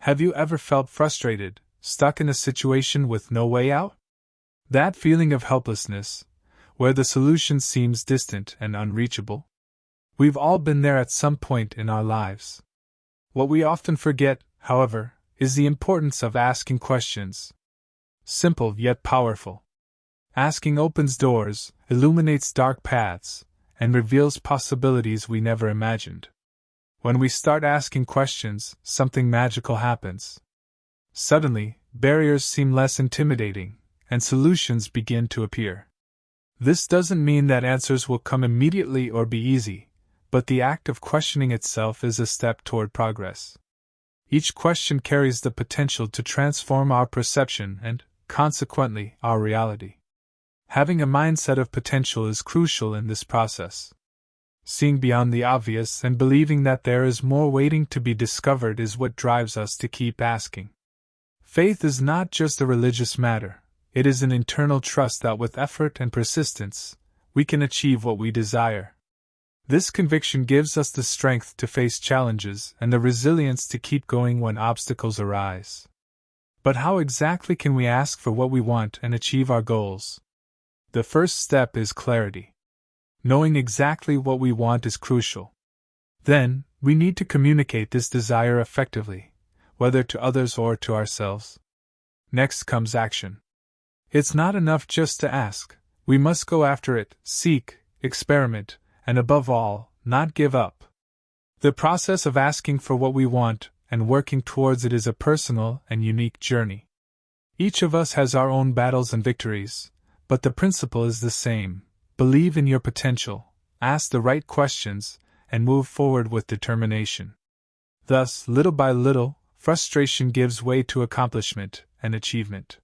Have you ever felt frustrated, stuck in a situation with no way out? That feeling of helplessness, where the solution seems distant and unreachable? We've all been there at some point in our lives. What we often forget, however, is the importance of asking questions. Simple yet powerful. Asking opens doors, illuminates dark paths, and reveals possibilities we never imagined. When we start asking questions, something magical happens. Suddenly, barriers seem less intimidating, and solutions begin to appear. This doesn't mean that answers will come immediately or be easy, but the act of questioning itself is a step toward progress. Each question carries the potential to transform our perception and, consequently, our reality. Having a mindset of potential is crucial in this process. Seeing beyond the obvious and believing that there is more waiting to be discovered is what drives us to keep asking. Faith is not just a religious matter. It is an internal trust that with effort and persistence, we can achieve what we desire. This conviction gives us the strength to face challenges and the resilience to keep going when obstacles arise. But how exactly can we ask for what we want and achieve our goals? The first step is clarity. Knowing exactly what we want is crucial. Then, we need to communicate this desire effectively, whether to others or to ourselves. Next comes action. It's not enough just to ask, we must go after it, seek, experiment, and above all, not give up. The process of asking for what we want and working towards it is a personal and unique journey. Each of us has our own battles and victories, but the principle is the same. Believe in your potential, ask the right questions, and move forward with determination. Thus, little by little, frustration gives way to accomplishment and achievement.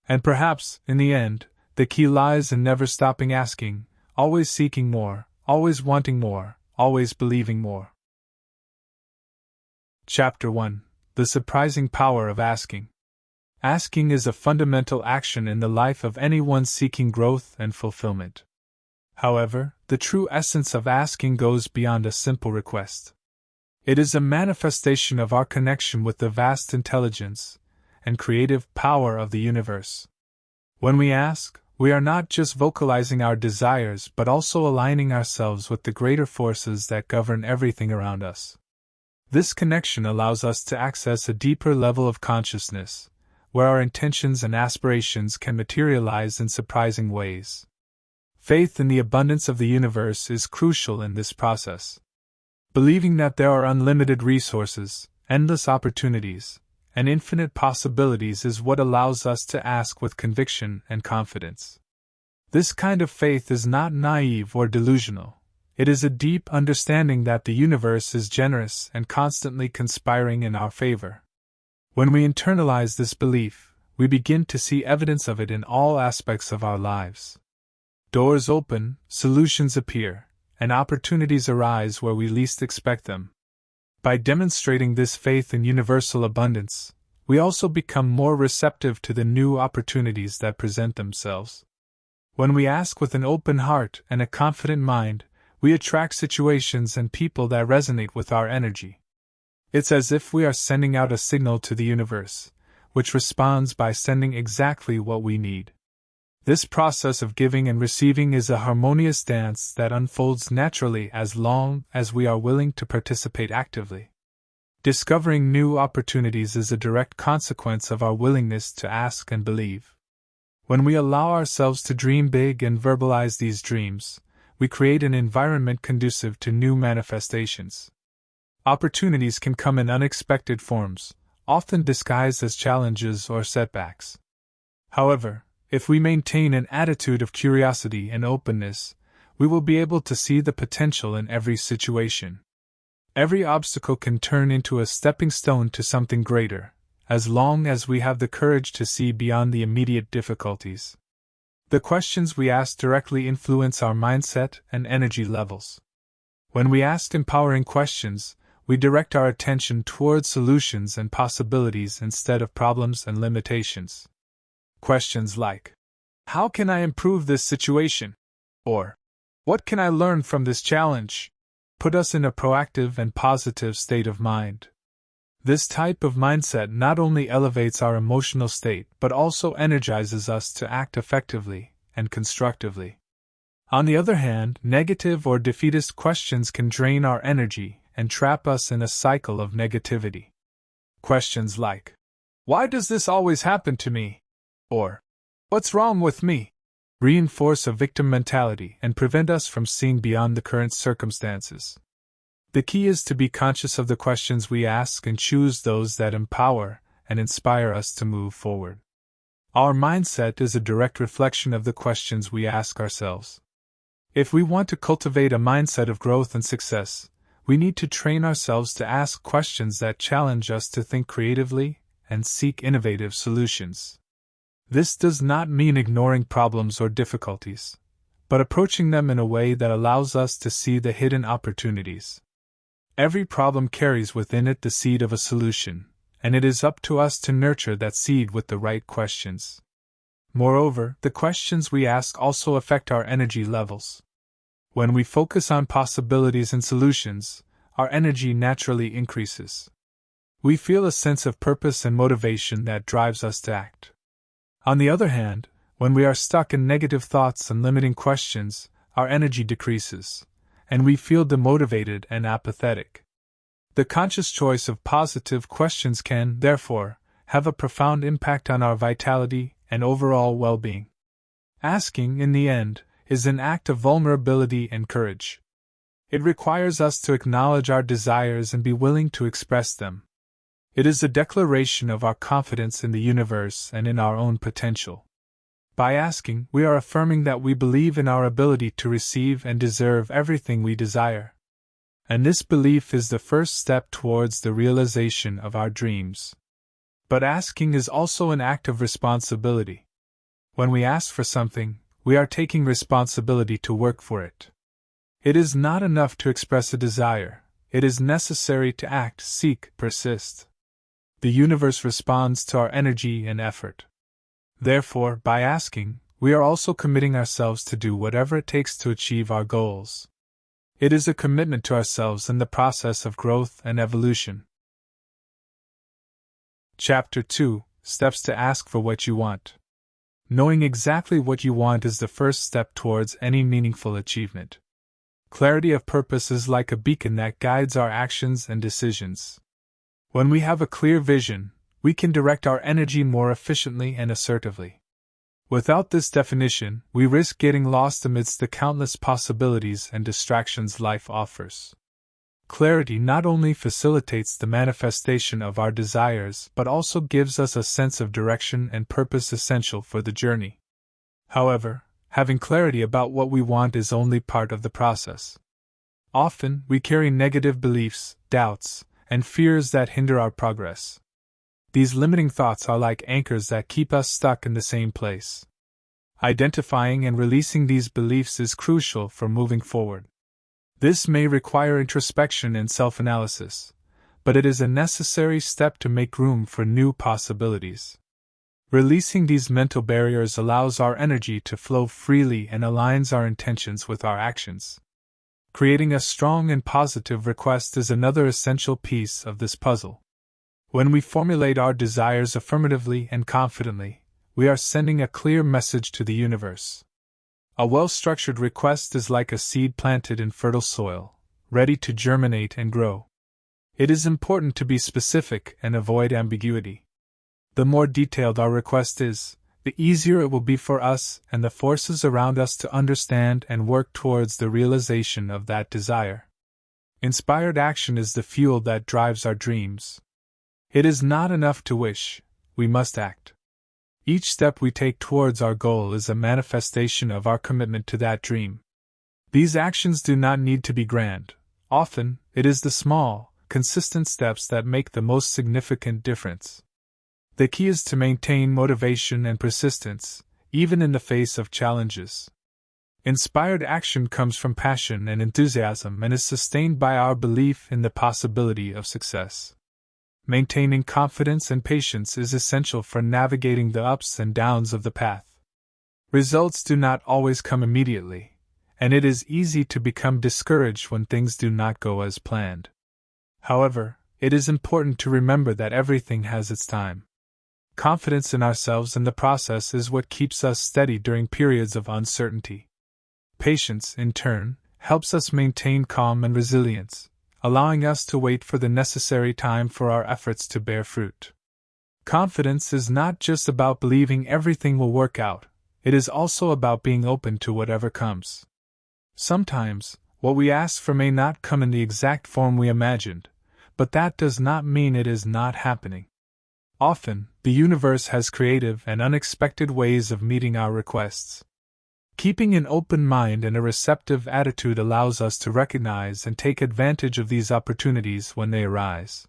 And perhaps, in the end, the key lies in never stopping asking, always seeking more, always wanting more, always believing more. Chapter 1: The Surprising Power of Asking. Asking is a fundamental action in the life of anyone seeking growth and fulfillment. However, the true essence of asking goes beyond a simple request. It is a manifestation of our connection with the vast intelligence and creative power of the universe. When we ask, we are not just vocalizing our desires but also aligning ourselves with the greater forces that govern everything around us. This connection allows us to access a deeper level of consciousness, where our intentions and aspirations can materialize in surprising ways. Faith in the abundance of the universe is crucial in this process. Believing that there are unlimited resources, endless opportunities, and infinite possibilities is what allows us to ask with conviction and confidence. This kind of faith is not naive or delusional. It is a deep understanding that the universe is generous and constantly conspiring in our favor. When we internalize this belief, we begin to see evidence of it in all aspects of our lives. Doors open, solutions appear, and opportunities arise where we least expect them. By demonstrating this faith in universal abundance, we also become more receptive to the new opportunities that present themselves. When we ask with an open heart and a confident mind, we attract situations and people that resonate with our energy. It's as if we are sending out a signal to the universe, which responds by sending exactly what we need. This process of giving and receiving is a harmonious dance that unfolds naturally as long as we are willing to participate actively. Discovering new opportunities is a direct consequence of our willingness to ask and believe. When we allow ourselves to dream big and verbalize these dreams, we create an environment conducive to new manifestations. Opportunities can come in unexpected forms, often disguised as challenges or setbacks. However, if we maintain an attitude of curiosity and openness, we will be able to see the potential in every situation. Every obstacle can turn into a stepping stone to something greater, as long as we have the courage to see beyond the immediate difficulties. The questions we ask directly influence our mindset and energy levels. When we ask empowering questions, we direct our attention toward solutions and possibilities instead of problems and limitations. Questions like, "How can I improve this situation?" or "What can I learn from this challenge?" put us in a proactive and positive state of mind. This type of mindset not only elevates our emotional state but also energizes us to act effectively and constructively. On the other hand, negative or defeatist questions can drain our energy and trap us in a cycle of negativity. Questions like, "Why does this always happen to me?" or "What's wrong with me?" reinforce a victim mentality and prevent us from seeing beyond the current circumstances. The key is to be conscious of the questions we ask and choose those that empower and inspire us to move forward. Our mindset is a direct reflection of the questions we ask ourselves. If we want to cultivate a mindset of growth and success, we need to train ourselves to ask questions that challenge us to think creatively and seek innovative solutions. This does not mean ignoring problems or difficulties, but approaching them in a way that allows us to see the hidden opportunities. Every problem carries within it the seed of a solution, and it is up to us to nurture that seed with the right questions. Moreover, the questions we ask also affect our energy levels. When we focus on possibilities and solutions, our energy naturally increases. We feel a sense of purpose and motivation that drives us to act. On the other hand, when we are stuck in negative thoughts and limiting questions, our energy decreases, and we feel demotivated and apathetic. The conscious choice of positive questions can, therefore, have a profound impact on our vitality and overall well-being. Asking, in the end, is an act of vulnerability and courage. It requires us to acknowledge our desires and be willing to express them. It is a declaration of our confidence in the universe and in our own potential. By asking, we are affirming that we believe in our ability to receive and deserve everything we desire. And this belief is the first step towards the realization of our dreams. But asking is also an act of responsibility. When we ask for something, we are taking responsibility to work for it. It is not enough to express a desire, it is necessary to act, seek, persist. The universe responds to our energy and effort. Therefore, by asking, we are also committing ourselves to do whatever it takes to achieve our goals. It is a commitment to ourselves in the process of growth and evolution. Chapter 2: Steps to Ask for What You Want. Knowing exactly what you want is the first step towards any meaningful achievement. Clarity of purpose is like a beacon that guides our actions and decisions. When we have a clear vision, we can direct our energy more efficiently and assertively. Without this definition, we risk getting lost amidst the countless possibilities and distractions life offers. Clarity not only facilitates the manifestation of our desires but also gives us a sense of direction and purpose essential for the journey. However, having clarity about what we want is only part of the process. Often, we carry negative beliefs, doubts, and fears that hinder our progress. These limiting thoughts are like anchors that keep us stuck in the same place. Identifying and releasing these beliefs is crucial for moving forward. This may require introspection and self-analysis, but it is a necessary step to make room for new possibilities. Releasing these mental barriers allows our energy to flow freely and aligns our intentions with our actions. Creating a strong and positive request is another essential piece of this puzzle. When we formulate our desires affirmatively and confidently, we are sending a clear message to the universe. A well-structured request is like a seed planted in fertile soil, ready to germinate and grow. It is important to be specific and avoid ambiguity. The more detailed our request is, the easier it will be for us and the forces around us to understand and work towards the realization of that desire. Inspired action is the fuel that drives our dreams. It is not enough to wish, we must act. Each step we take towards our goal is a manifestation of our commitment to that dream. These actions do not need to be grand. Often, it is the small, consistent steps that make the most significant difference. The key is to maintain motivation and persistence, even in the face of challenges. Inspired action comes from passion and enthusiasm and is sustained by our belief in the possibility of success. Maintaining confidence and patience is essential for navigating the ups and downs of the path. Results do not always come immediately, and it is easy to become discouraged when things do not go as planned. However, it is important to remember that everything has its time. Confidence in ourselves and the process is what keeps us steady during periods of uncertainty. Patience, in turn, helps us maintain calm and resilience, allowing us to wait for the necessary time for our efforts to bear fruit. Confidence is not just about believing everything will work out, it is also about being open to whatever comes. Sometimes, what we ask for may not come in the exact form we imagined, but that does not mean it is not happening. Often, the universe has creative and unexpected ways of meeting our requests. Keeping an open mind and a receptive attitude allows us to recognize and take advantage of these opportunities when they arise.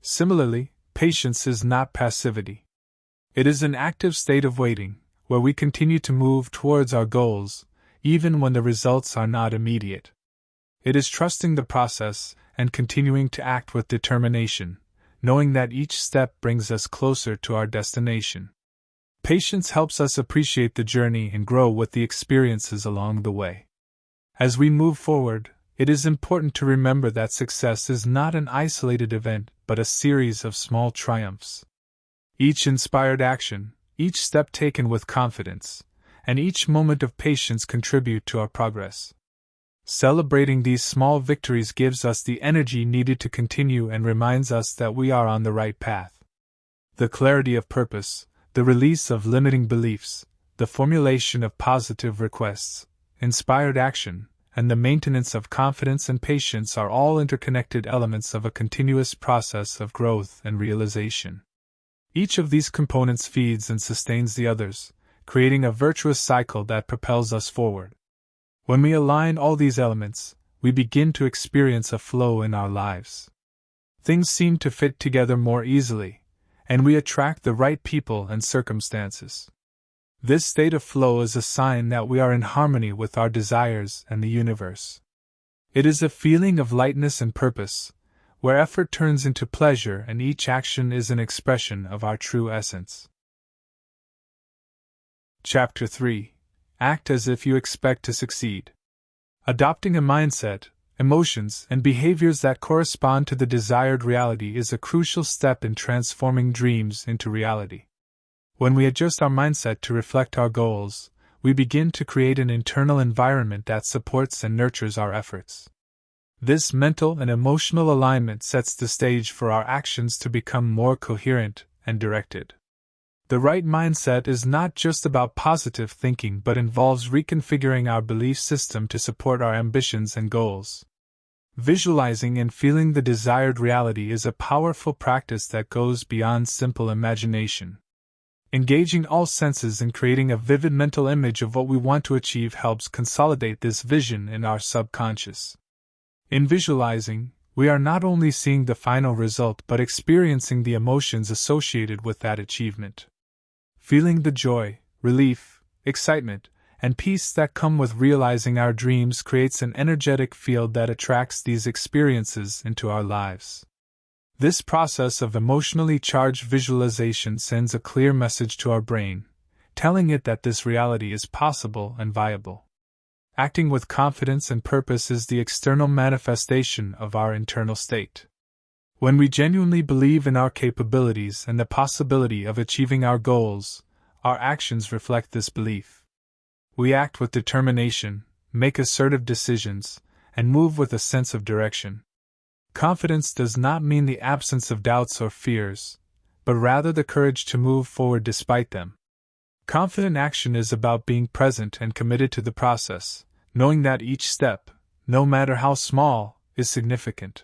Similarly, patience is not passivity. It is an active state of waiting, where we continue to move towards our goals, even when the results are not immediate. It is trusting the process and continuing to act with determination, knowing that each step brings us closer to our destination. Patience helps us appreciate the journey and grow with the experiences along the way. As we move forward, it is important to remember that success is not an isolated event but a series of small triumphs. Each inspired action, each step taken with confidence, and each moment of patience contribute to our progress. Celebrating these small victories gives us the energy needed to continue and reminds us that we are on the right path. The clarity of purpose, the release of limiting beliefs, the formulation of positive requests, inspired action, and the maintenance of confidence and patience are all interconnected elements of a continuous process of growth and realization. Each of these components feeds and sustains the others, creating a virtuous cycle that propels us forward. When we align all these elements, we begin to experience a flow in our lives. Things seem to fit together more easily, and we attract the right people and circumstances. This state of flow is a sign that we are in harmony with our desires and the universe. It is a feeling of lightness and purpose, where effort turns into pleasure and each action is an expression of our true essence. Chapter 3. Act as if you expect to succeed. Adopting a mindset, emotions, and behaviors that correspond to the desired reality is a crucial step in transforming dreams into reality. When we adjust our mindset to reflect our goals, we begin to create an internal environment that supports and nurtures our efforts. This mental and emotional alignment sets the stage for our actions to become more coherent and directed. The right mindset is not just about positive thinking but involves reconfiguring our belief system to support our ambitions and goals. Visualizing and feeling the desired reality is a powerful practice that goes beyond simple imagination. Engaging all senses in creating a vivid mental image of what we want to achieve helps consolidate this vision in our subconscious. In visualizing, we are not only seeing the final result but experiencing the emotions associated with that achievement. Feeling the joy, relief, excitement, and peace that come with realizing our dreams creates an energetic field that attracts these experiences into our lives. This process of emotionally charged visualization sends a clear message to our brain, telling it that this reality is possible and viable. Acting with confidence and purpose is the external manifestation of our internal state. When we genuinely believe in our capabilities and the possibility of achieving our goals, our actions reflect this belief. We act with determination, make assertive decisions, and move with a sense of direction. Confidence does not mean the absence of doubts or fears, but rather the courage to move forward despite them. Confident action is about being present and committed to the process, knowing that each step, no matter how small, is significant.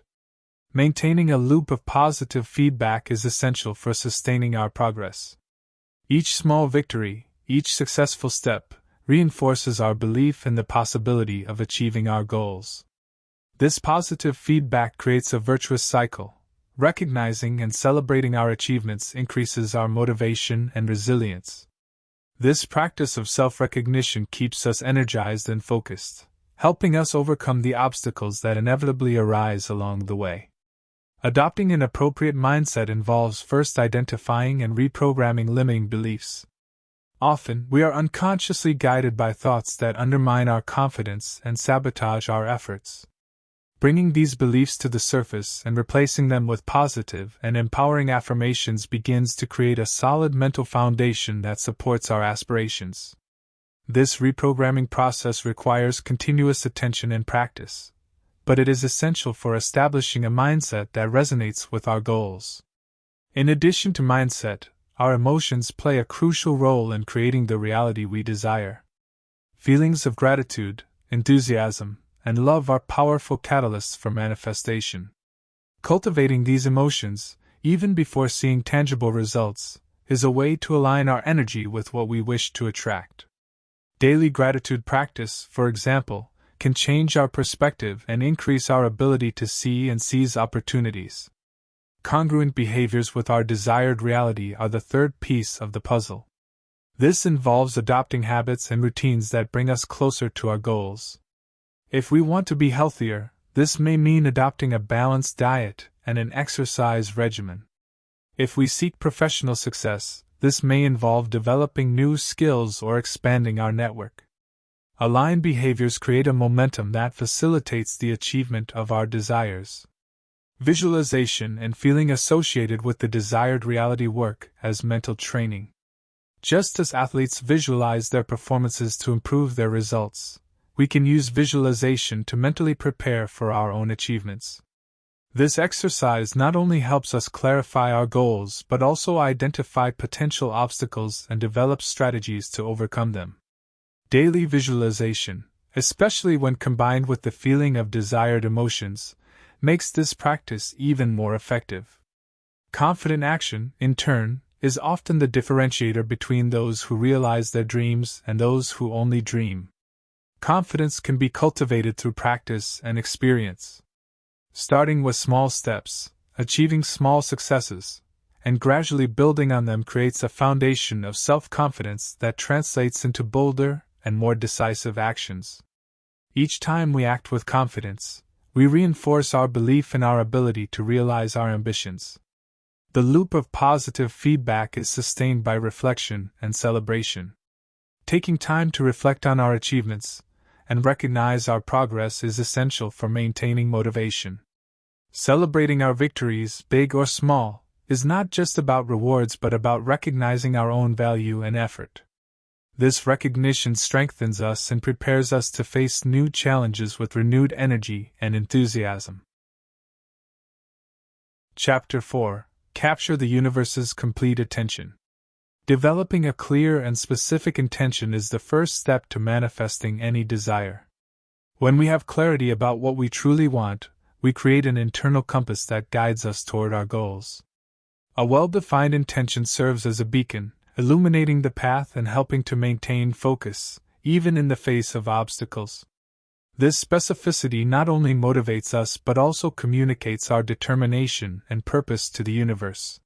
Maintaining a loop of positive feedback is essential for sustaining our progress. Each small victory, each successful step, reinforces our belief in the possibility of achieving our goals. This positive feedback creates a virtuous cycle. Recognizing and celebrating our achievements increases our motivation and resilience. This practice of self-recognition keeps us energized and focused, helping us overcome the obstacles that inevitably arise along the way. Adopting an appropriate mindset involves first identifying and reprogramming limiting beliefs. Often, we are unconsciously guided by thoughts that undermine our confidence and sabotage our efforts. Bringing these beliefs to the surface and replacing them with positive and empowering affirmations begins to create a solid mental foundation that supports our aspirations. This reprogramming process requires continuous attention and practice, but it is essential for establishing a mindset that resonates with our goals. In addition to mindset, our emotions play a crucial role in creating the reality we desire. Feelings of gratitude, enthusiasm, and love are powerful catalysts for manifestation. Cultivating these emotions, even before seeing tangible results, is a way to align our energy with what we wish to attract. Daily gratitude practice, for example, can change our perspective and increase our ability to see and seize opportunities. Congruent behaviors with our desired reality are the third piece of the puzzle. This involves adopting habits and routines that bring us closer to our goals. If we want to be healthier, this may mean adopting a balanced diet and an exercise regimen. If we seek professional success, this may involve developing new skills or expanding our network. Aligned behaviors create a momentum that facilitates the achievement of our desires. Visualization and feeling associated with the desired reality work as mental training. Just as athletes visualize their performances to improve their results, we can use visualization to mentally prepare for our own achievements. This exercise not only helps us clarify our goals but also identify potential obstacles and develop strategies to overcome them. Daily visualization, especially when combined with the feeling of desired emotions, makes this practice even more effective. Confident action, in turn, is often the differentiator between those who realize their dreams and those who only dream. Confidence can be cultivated through practice and experience. Starting with small steps, achieving small successes, and gradually building on them creates a foundation of self-confidence that translates into bolder and more decisive actions. Each time we act with confidence, we reinforce our belief in our ability to realize our ambitions. The loop of positive feedback is sustained by reflection and celebration. Taking time to reflect on our achievements and recognize our progress is essential for maintaining motivation. Celebrating our victories, big or small, is not just about rewards but about recognizing our own value and effort. This recognition strengthens us and prepares us to face new challenges with renewed energy and enthusiasm. Chapter 4: Capture the universe's complete attention. Developing a clear and specific intention is the first step to manifesting any desire. When we have clarity about what we truly want, we create an internal compass that guides us toward our goals. A well-defined intention serves as a beacon, illuminating the path and helping to maintain focus, even in the face of obstacles. This specificity not only motivates us but also communicates our determination and purpose to the universe.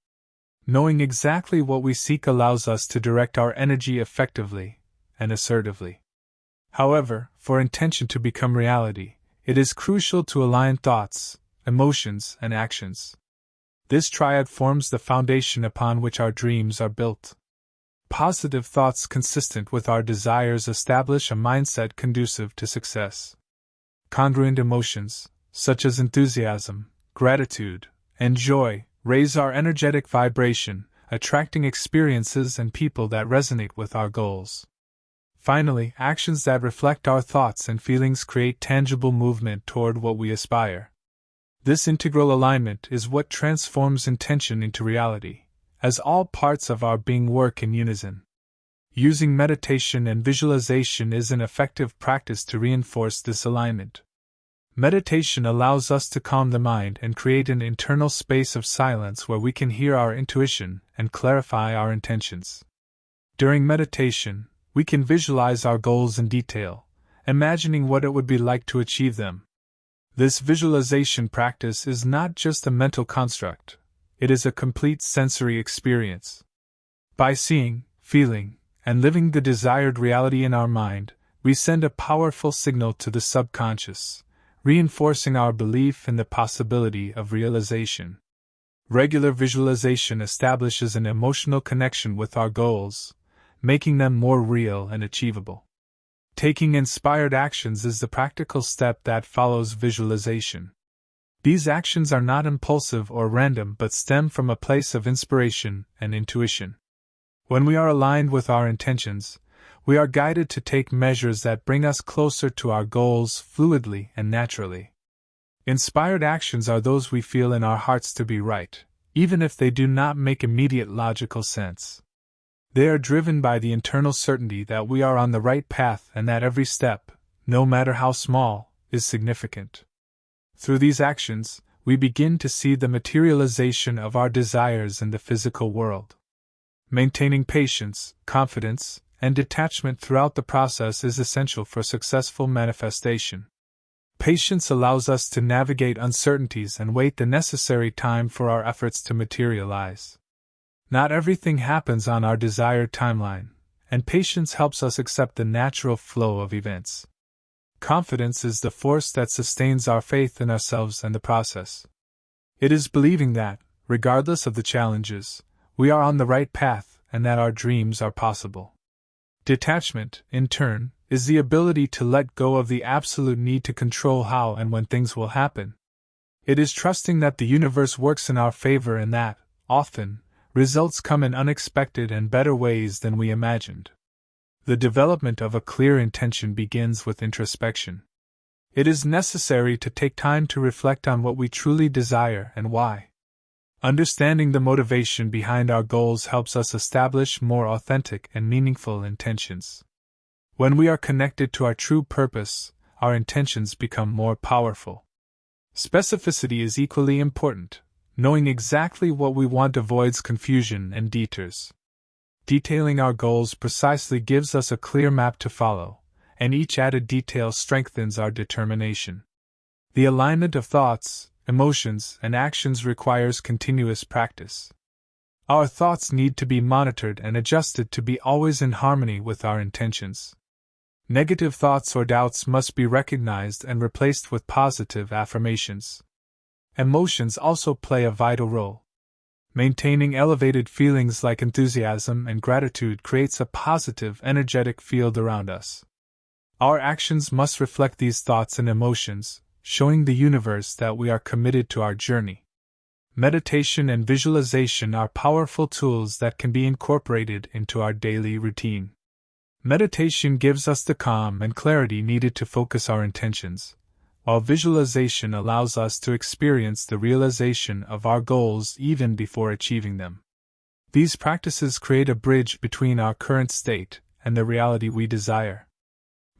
Knowing exactly what we seek allows us to direct our energy effectively and assertively. However, for intention to become reality, it is crucial to align thoughts, emotions, and actions. This triad forms the foundation upon which our dreams are built. Positive thoughts consistent with our desires establish a mindset conducive to success. Congruent emotions, such as enthusiasm, gratitude, and joy, raise our energetic vibration, attracting experiences and people that resonate with our goals. Finally, actions that reflect our thoughts and feelings create tangible movement toward what we aspire. This integral alignment is what transforms intention into reality, as all parts of our being work in unison. Using meditation and visualization is an effective practice to reinforce this alignment. Meditation allows us to calm the mind and create an internal space of silence where we can hear our intuition and clarify our intentions. During meditation, we can visualize our goals in detail, imagining what it would be like to achieve them. This visualization practice is not just a mental construct, it is a complete sensory experience. By seeing, feeling, and living the desired reality in our mind, we send a powerful signal to the subconscious, reinforcing our belief in the possibility of realization. Regular visualization establishes an emotional connection with our goals, making them more real and achievable. Taking inspired actions is the practical step that follows visualization. These actions are not impulsive or random but stem from a place of inspiration and intuition. When we are aligned with our intentions, we are guided to take measures that bring us closer to our goals fluidly and naturally. Inspired actions are those we feel in our hearts to be right, even if they do not make immediate logical sense. They are driven by the internal certainty that we are on the right path and that every step, no matter how small, is significant. Through these actions, we begin to see the materialization of our desires in the physical world. Maintaining patience, confidence, and detachment throughout the process is essential for successful manifestation. Patience allows us to navigate uncertainties and wait the necessary time for our efforts to materialize. Not everything happens on our desired timeline, and patience helps us accept the natural flow of events. Confidence is the force that sustains our faith in ourselves and the process. It is believing that, regardless of the challenges, we are on the right path and that our dreams are possible. Detachment, in turn, is the ability to let go of the absolute need to control how and when things will happen. It is trusting that the universe works in our favor and that, often, results come in unexpected and better ways than we imagined. The development of a clear intention begins with introspection. It is necessary to take time to reflect on what we truly desire and why. Understanding the motivation behind our goals helps us establish more authentic and meaningful intentions. When we are connected to our true purpose, our intentions become more powerful. Specificity is equally important. Knowing exactly what we want avoids confusion and detours. Detailing our goals precisely gives us a clear map to follow, and each added detail strengthens our determination. The alignment of thoughts, emotions, and actions requires continuous practice. Our thoughts need to be monitored and adjusted to be always in harmony with our intentions. Negative thoughts or doubts must be recognized and replaced with positive affirmations. Emotions also play a vital role. Maintaining elevated feelings like enthusiasm and gratitude creates a positive, energetic field around us. Our actions must reflect these thoughts and emotions, showing the universe that we are committed to our journey. Meditation and visualization are powerful tools that can be incorporated into our daily routine. Meditation gives us the calm and clarity needed to focus our intentions, while visualization allows us to experience the realization of our goals even before achieving them. These practices create a bridge between our current state and the reality we desire.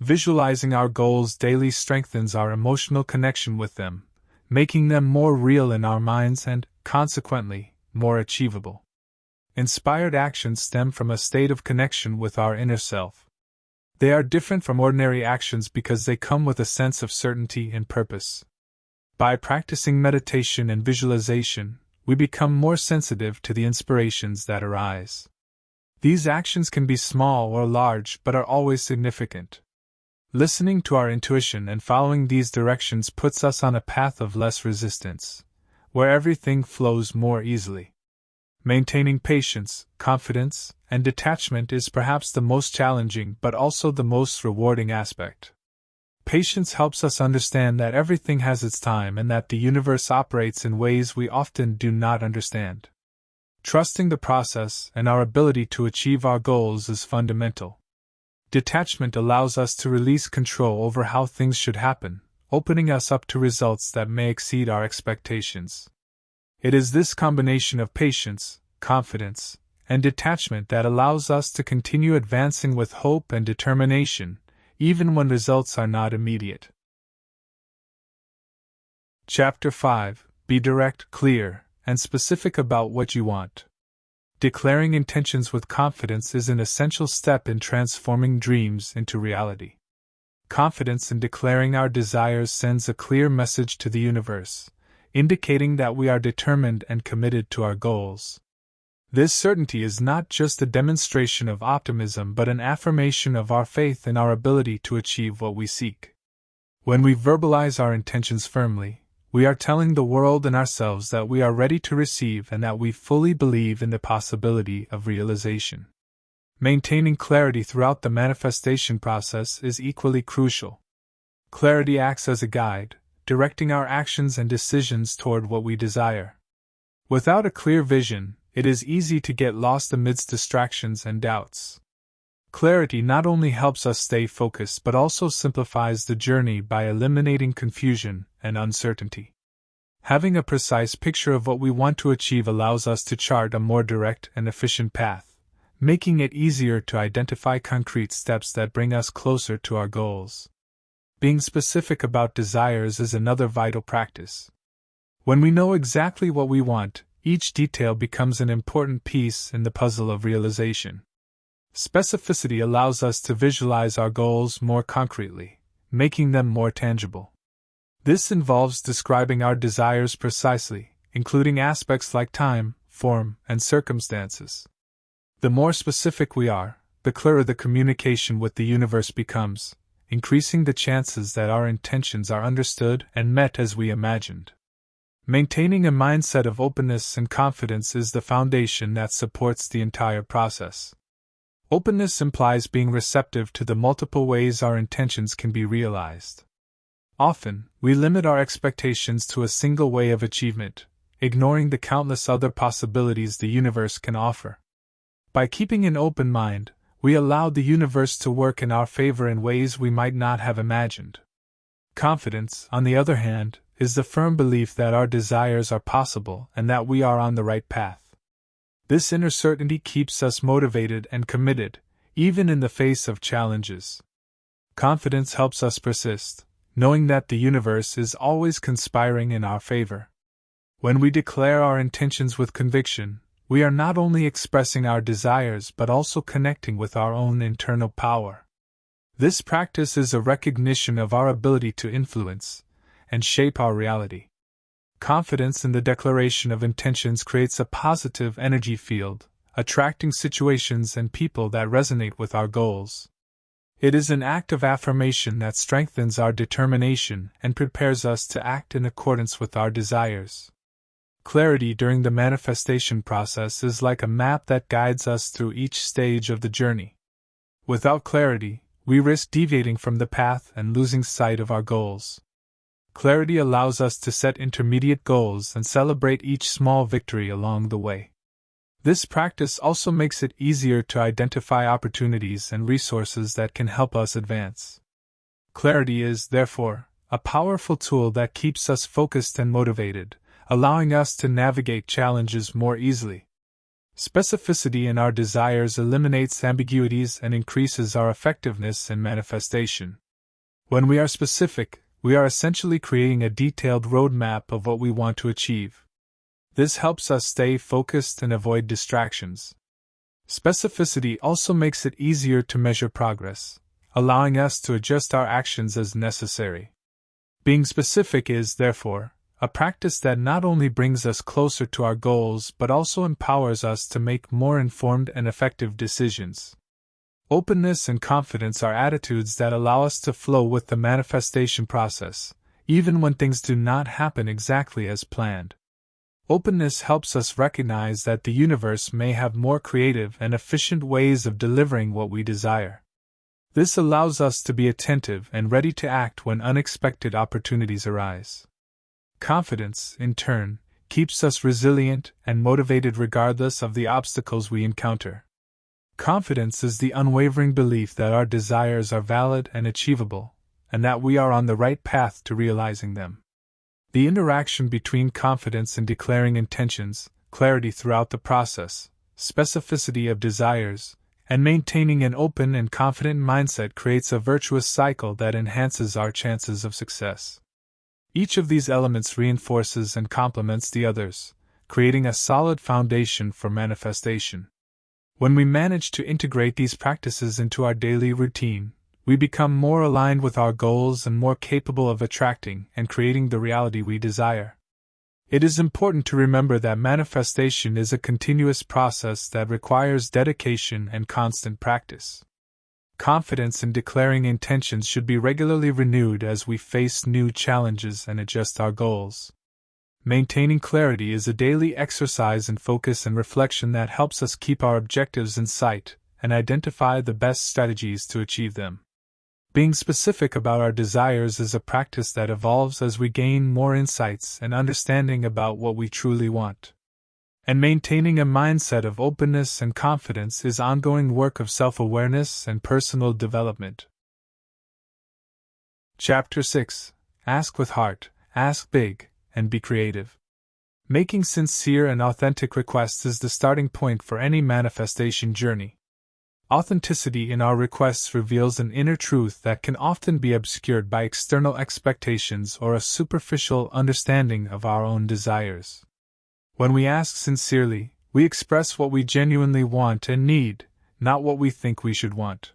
Visualizing our goals daily strengthens our emotional connection with them, making them more real in our minds and, consequently, more achievable. Inspired actions stem from a state of connection with our inner self. They are different from ordinary actions because they come with a sense of certainty and purpose. By practicing meditation and visualization, we become more sensitive to the inspirations that arise. These actions can be small or large but are always significant. Listening to our intuition and following these directions puts us on a path of less resistance, where everything flows more easily. Maintaining patience, confidence, and detachment is perhaps the most challenging but also the most rewarding aspect. Patience helps us understand that everything has its time and that the universe operates in ways we often do not understand. Trusting the process and our ability to achieve our goals is fundamental. Detachment allows us to release control over how things should happen, opening us up to results that may exceed our expectations. It is this combination of patience, confidence, and detachment that allows us to continue advancing with hope and determination, even when results are not immediate. Chapter 5. Be direct, clear, and specific about what you want. Declaring intentions with confidence is an essential step in transforming dreams into reality. Confidence in declaring our desires sends a clear message to the universe, indicating that we are determined and committed to our goals. This certainty is not just a demonstration of optimism but an affirmation of our faith in our ability to achieve what we seek. When we verbalize our intentions firmly, we are telling the world and ourselves that we are ready to receive and that we fully believe in the possibility of realization. Maintaining clarity throughout the manifestation process is equally crucial. Clarity acts as a guide, directing our actions and decisions toward what we desire. Without a clear vision, it is easy to get lost amidst distractions and doubts. Clarity not only helps us stay focused but also simplifies the journey by eliminating confusion and uncertainty. Having a precise picture of what we want to achieve allows us to chart a more direct and efficient path, making it easier to identify concrete steps that bring us closer to our goals. Being specific about desires is another vital practice. When we know exactly what we want, each detail becomes an important piece in the puzzle of realization. Specificity allows us to visualize our goals more concretely, making them more tangible. This involves describing our desires precisely, including aspects like time, form, and circumstances. The more specific we are, the clearer the communication with the universe becomes, increasing the chances that our intentions are understood and met as we imagined. Maintaining a mindset of openness and confidence is the foundation that supports the entire process. Openness implies being receptive to the multiple ways our intentions can be realized. Often, we limit our expectations to a single way of achievement, ignoring the countless other possibilities the universe can offer. By keeping an open mind, we allow the universe to work in our favor in ways we might not have imagined. Confidence, on the other hand, is the firm belief that our desires are possible and that we are on the right path. This inner certainty keeps us motivated and committed, even in the face of challenges. Confidence helps us persist, knowing that the universe is always conspiring in our favor. When we declare our intentions with conviction, we are not only expressing our desires but also connecting with our own internal power. This practice is a recognition of our ability to influence and shape our reality. Confidence in the declaration of intentions creates a positive energy field, attracting situations and people that resonate with our goals. It is an act of affirmation that strengthens our determination and prepares us to act in accordance with our desires. Clarity during the manifestation process is like a map that guides us through each stage of the journey. Without clarity, we risk deviating from the path and losing sight of our goals. Clarity allows us to set intermediate goals and celebrate each small victory along the way. This practice also makes it easier to identify opportunities and resources that can help us advance. Clarity is, therefore, a powerful tool that keeps us focused and motivated, allowing us to navigate challenges more easily. Specificity in our desires eliminates ambiguities and increases our effectiveness in manifestation. When we are specific, we are essentially creating a detailed roadmap of what we want to achieve. This helps us stay focused and avoid distractions. Specificity also makes it easier to measure progress, allowing us to adjust our actions as necessary. Being specific is, therefore, a practice that not only brings us closer to our goals but also empowers us to make more informed and effective decisions. Openness and confidence are attitudes that allow us to flow with the manifestation process, even when things do not happen exactly as planned. Openness helps us recognize that the universe may have more creative and efficient ways of delivering what we desire. This allows us to be attentive and ready to act when unexpected opportunities arise. Confidence, in turn, keeps us resilient and motivated regardless of the obstacles we encounter. Confidence is the unwavering belief that our desires are valid and achievable, and that we are on the right path to realizing them. The interaction between confidence in declaring intentions, clarity throughout the process, specificity of desires, and maintaining an open and confident mindset creates a virtuous cycle that enhances our chances of success. Each of these elements reinforces and complements the others, creating a solid foundation for manifestation. When we manage to integrate these practices into our daily routine, we become more aligned with our goals and more capable of attracting and creating the reality we desire. It is important to remember that manifestation is a continuous process that requires dedication and constant practice. Confidence in declaring intentions should be regularly renewed as we face new challenges and adjust our goals. Maintaining clarity is a daily exercise in focus and reflection that helps us keep our objectives in sight and identify the best strategies to achieve them. Being specific about our desires is a practice that evolves as we gain more insights and understanding about what we truly want. And maintaining a mindset of openness and confidence is ongoing work of self-awareness and personal development. Chapter 6. Ask with heart, ask big, and be creative. Making sincere and authentic requests is the starting point for any manifestation journey. Authenticity in our requests reveals an inner truth that can often be obscured by external expectations or a superficial understanding of our own desires. When we ask sincerely, we express what we genuinely want and need, not what we think we should want.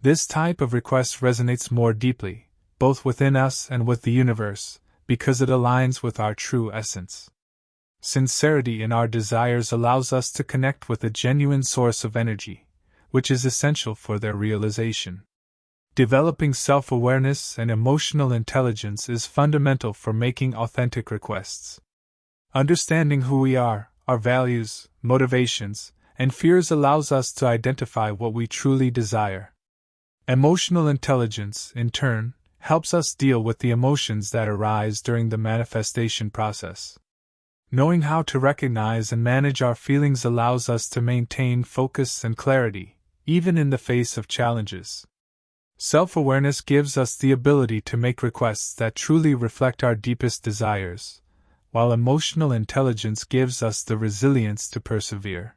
This type of request resonates more deeply, both within us and with the universe, because it aligns with our true essence. Sincerity in our desires allows us to connect with a genuine source of energy, which is essential for their realization. Developing self-awareness and emotional intelligence is fundamental for making authentic requests. Understanding who we are, our values, motivations, and fears allows us to identify what we truly desire. Emotional intelligence, in turn, helps us deal with the emotions that arise during the manifestation process. Knowing how to recognize and manage our feelings allows us to maintain focus and clarity, even in the face of challenges. Self-awareness gives us the ability to make requests that truly reflect our deepest desires, while emotional intelligence gives us the resilience to persevere.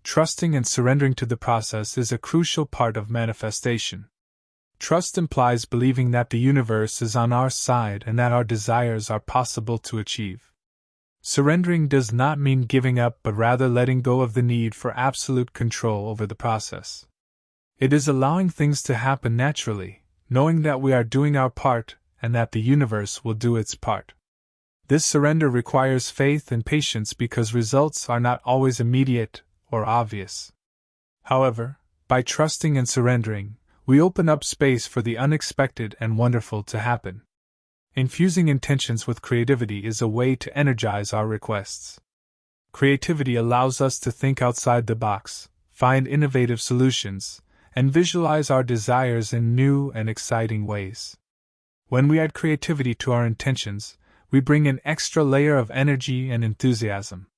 Trusting and surrendering to the process is a crucial part of manifestation. Trust implies believing that the universe is on our side and that our desires are possible to achieve. Surrendering does not mean giving up but rather letting go of the need for absolute control over the process. It is allowing things to happen naturally, knowing that we are doing our part and that the universe will do its part. This surrender requires faith and patience because results are not always immediate or obvious. However, by trusting and surrendering, we open up space for the unexpected and wonderful to happen. Infusing intentions with creativity is a way to energize our requests. Creativity allows us to think outside the box, find innovative solutions, and visualize our desires in new and exciting ways. When we add creativity to our intentions, we bring an extra layer of energy and enthusiasm.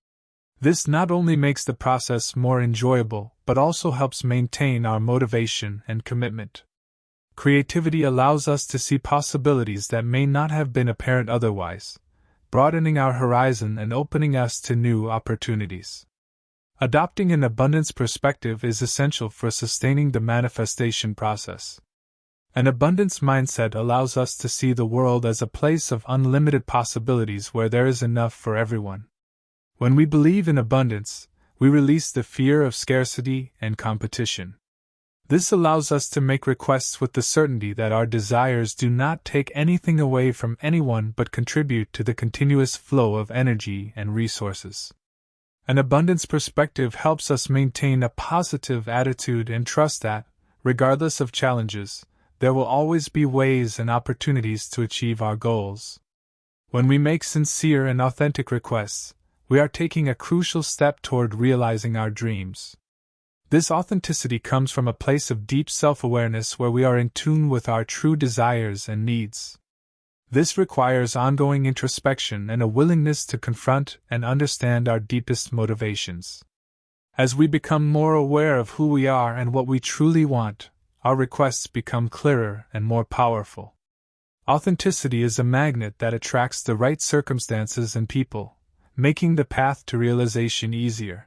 This not only makes the process more enjoyable, but also helps maintain our motivation and commitment. Creativity allows us to see possibilities that may not have been apparent otherwise, broadening our horizon and opening us to new opportunities. Adopting an abundance perspective is essential for sustaining the manifestation process. An abundance mindset allows us to see the world as a place of unlimited possibilities where there is enough for everyone. When we believe in abundance, we release the fear of scarcity and competition. This allows us to make requests with the certainty that our desires do not take anything away from anyone but contribute to the continuous flow of energy and resources. An abundance perspective helps us maintain a positive attitude and trust that, regardless of challenges, there will always be ways and opportunities to achieve our goals. When we make sincere and authentic requests, we are taking a crucial step toward realizing our dreams. This authenticity comes from a place of deep self-awareness where we are in tune with our true desires and needs. This requires ongoing introspection and a willingness to confront and understand our deepest motivations. As we become more aware of who we are and what we truly want, our requests become clearer and more powerful. Authenticity is a magnet that attracts the right circumstances and people, making the path to realization easier.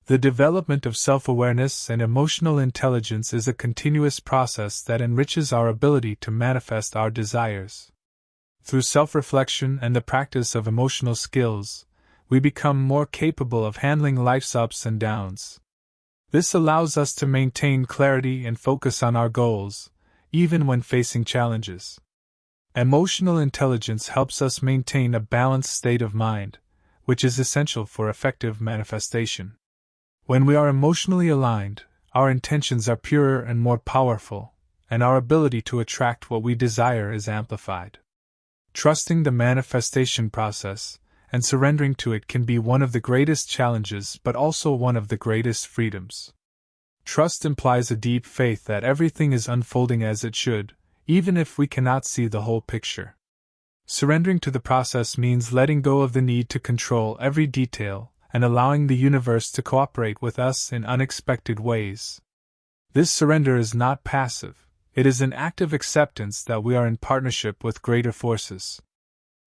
The development of self-awareness and emotional intelligence is a continuous process that enriches our ability to manifest our desires. Through self-reflection and the practice of emotional skills, we become more capable of handling life's ups and downs. This allows us to maintain clarity and focus on our goals, even when facing challenges. Emotional intelligence helps us maintain a balanced state of mind, which is essential for effective manifestation. When we are emotionally aligned, our intentions are purer and more powerful, and our ability to attract what we desire is amplified. Trusting the manifestation process and surrendering to it can be one of the greatest challenges but also one of the greatest freedoms. Trust implies a deep faith that everything is unfolding as it should, even if we cannot see the whole picture. Surrendering to the process means letting go of the need to control every detail and allowing the universe to cooperate with us in unexpected ways. This surrender is not passive, it is an active acceptance that we are in partnership with greater forces.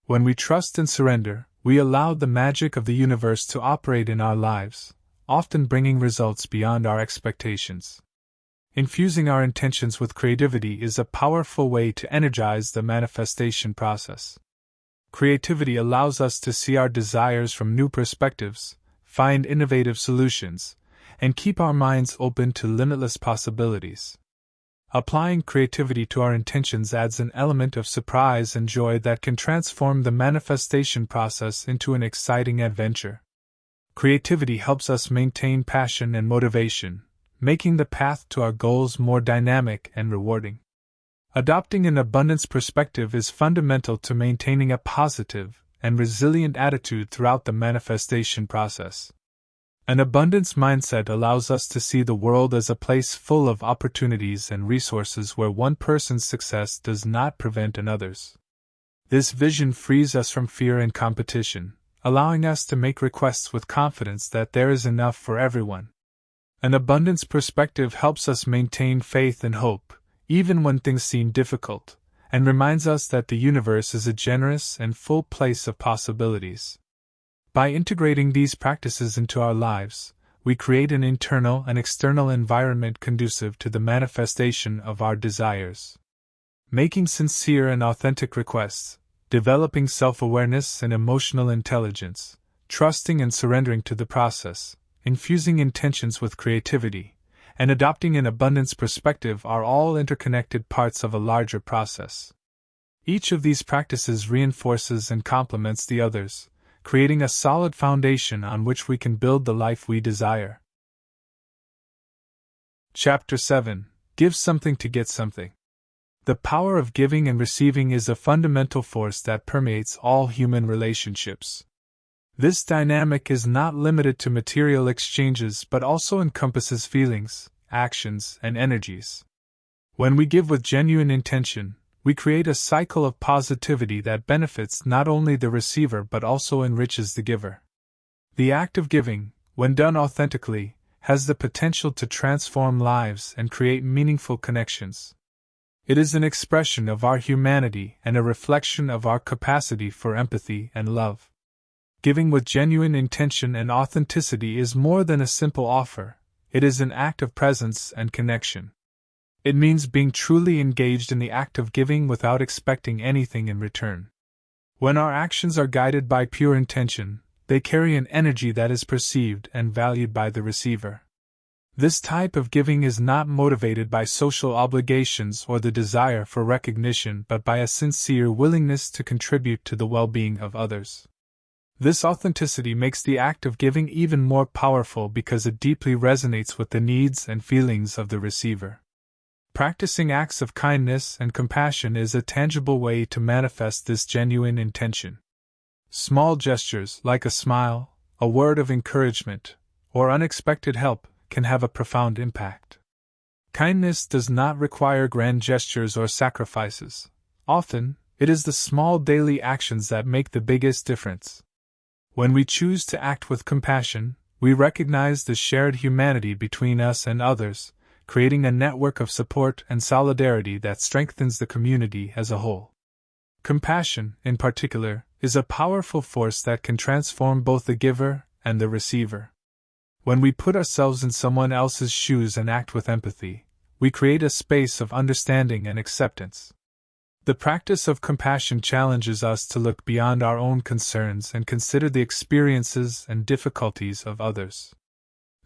When we trust and surrender, we allow the magic of the universe to operate in our lives, often bringing results beyond our expectations. Infusing our intentions with creativity is a powerful way to energize the manifestation process. Creativity allows us to see our desires from new perspectives, find innovative solutions, and keep our minds open to limitless possibilities. Applying creativity to our intentions adds an element of surprise and joy that can transform the manifestation process into an exciting adventure. Creativity helps us maintain passion and motivation, making the path to our goals more dynamic and rewarding. Adopting an abundance perspective is fundamental to maintaining a positive and resilient attitude throughout the manifestation process. An abundance mindset allows us to see the world as a place full of opportunities and resources where one person's success does not prevent another's. This vision frees us from fear and competition, allowing us to make requests with confidence that there is enough for everyone. An abundance perspective helps us maintain faith and hope, even when things seem difficult, and reminds us that the universe is a generous and full place of possibilities. By integrating these practices into our lives, we create an internal and external environment conducive to the manifestation of our desires. Making sincere and authentic requests, developing self-awareness and emotional intelligence, trusting and surrendering to the process, infusing intentions with creativity, and adopting an abundance perspective are all interconnected parts of a larger process. Each of these practices reinforces and complements the others, creating a solid foundation on which we can build the life we desire. Chapter 7: Give Something to Get Something. The power of giving and receiving is a fundamental force that permeates all human relationships. This dynamic is not limited to material exchanges but also encompasses feelings, actions, and energies. When we give with genuine intention, we create a cycle of positivity that benefits not only the receiver but also enriches the giver. The act of giving, when done authentically, has the potential to transform lives and create meaningful connections. It is an expression of our humanity and a reflection of our capacity for empathy and love. Giving with genuine intention and authenticity is more than a simple offer, it is an act of presence and connection. It means being truly engaged in the act of giving without expecting anything in return. When our actions are guided by pure intention, they carry an energy that is perceived and valued by the receiver. This type of giving is not motivated by social obligations or the desire for recognition but by a sincere willingness to contribute to the well-being of others. This authenticity makes the act of giving even more powerful because it deeply resonates with the needs and feelings of the receiver. Practicing acts of kindness and compassion is a tangible way to manifest this genuine intention. Small gestures like a smile, a word of encouragement, or unexpected help can have a profound impact. Kindness does not require grand gestures or sacrifices. Often, it is the small daily actions that make the biggest difference. When we choose to act with compassion, we recognize the shared humanity between us and others, creating a network of support and solidarity that strengthens the community as a whole. Compassion, in particular, is a powerful force that can transform both the giver and the receiver. When we put ourselves in someone else's shoes and act with empathy, we create a space of understanding and acceptance. The practice of compassion challenges us to look beyond our own concerns and consider the experiences and difficulties of others.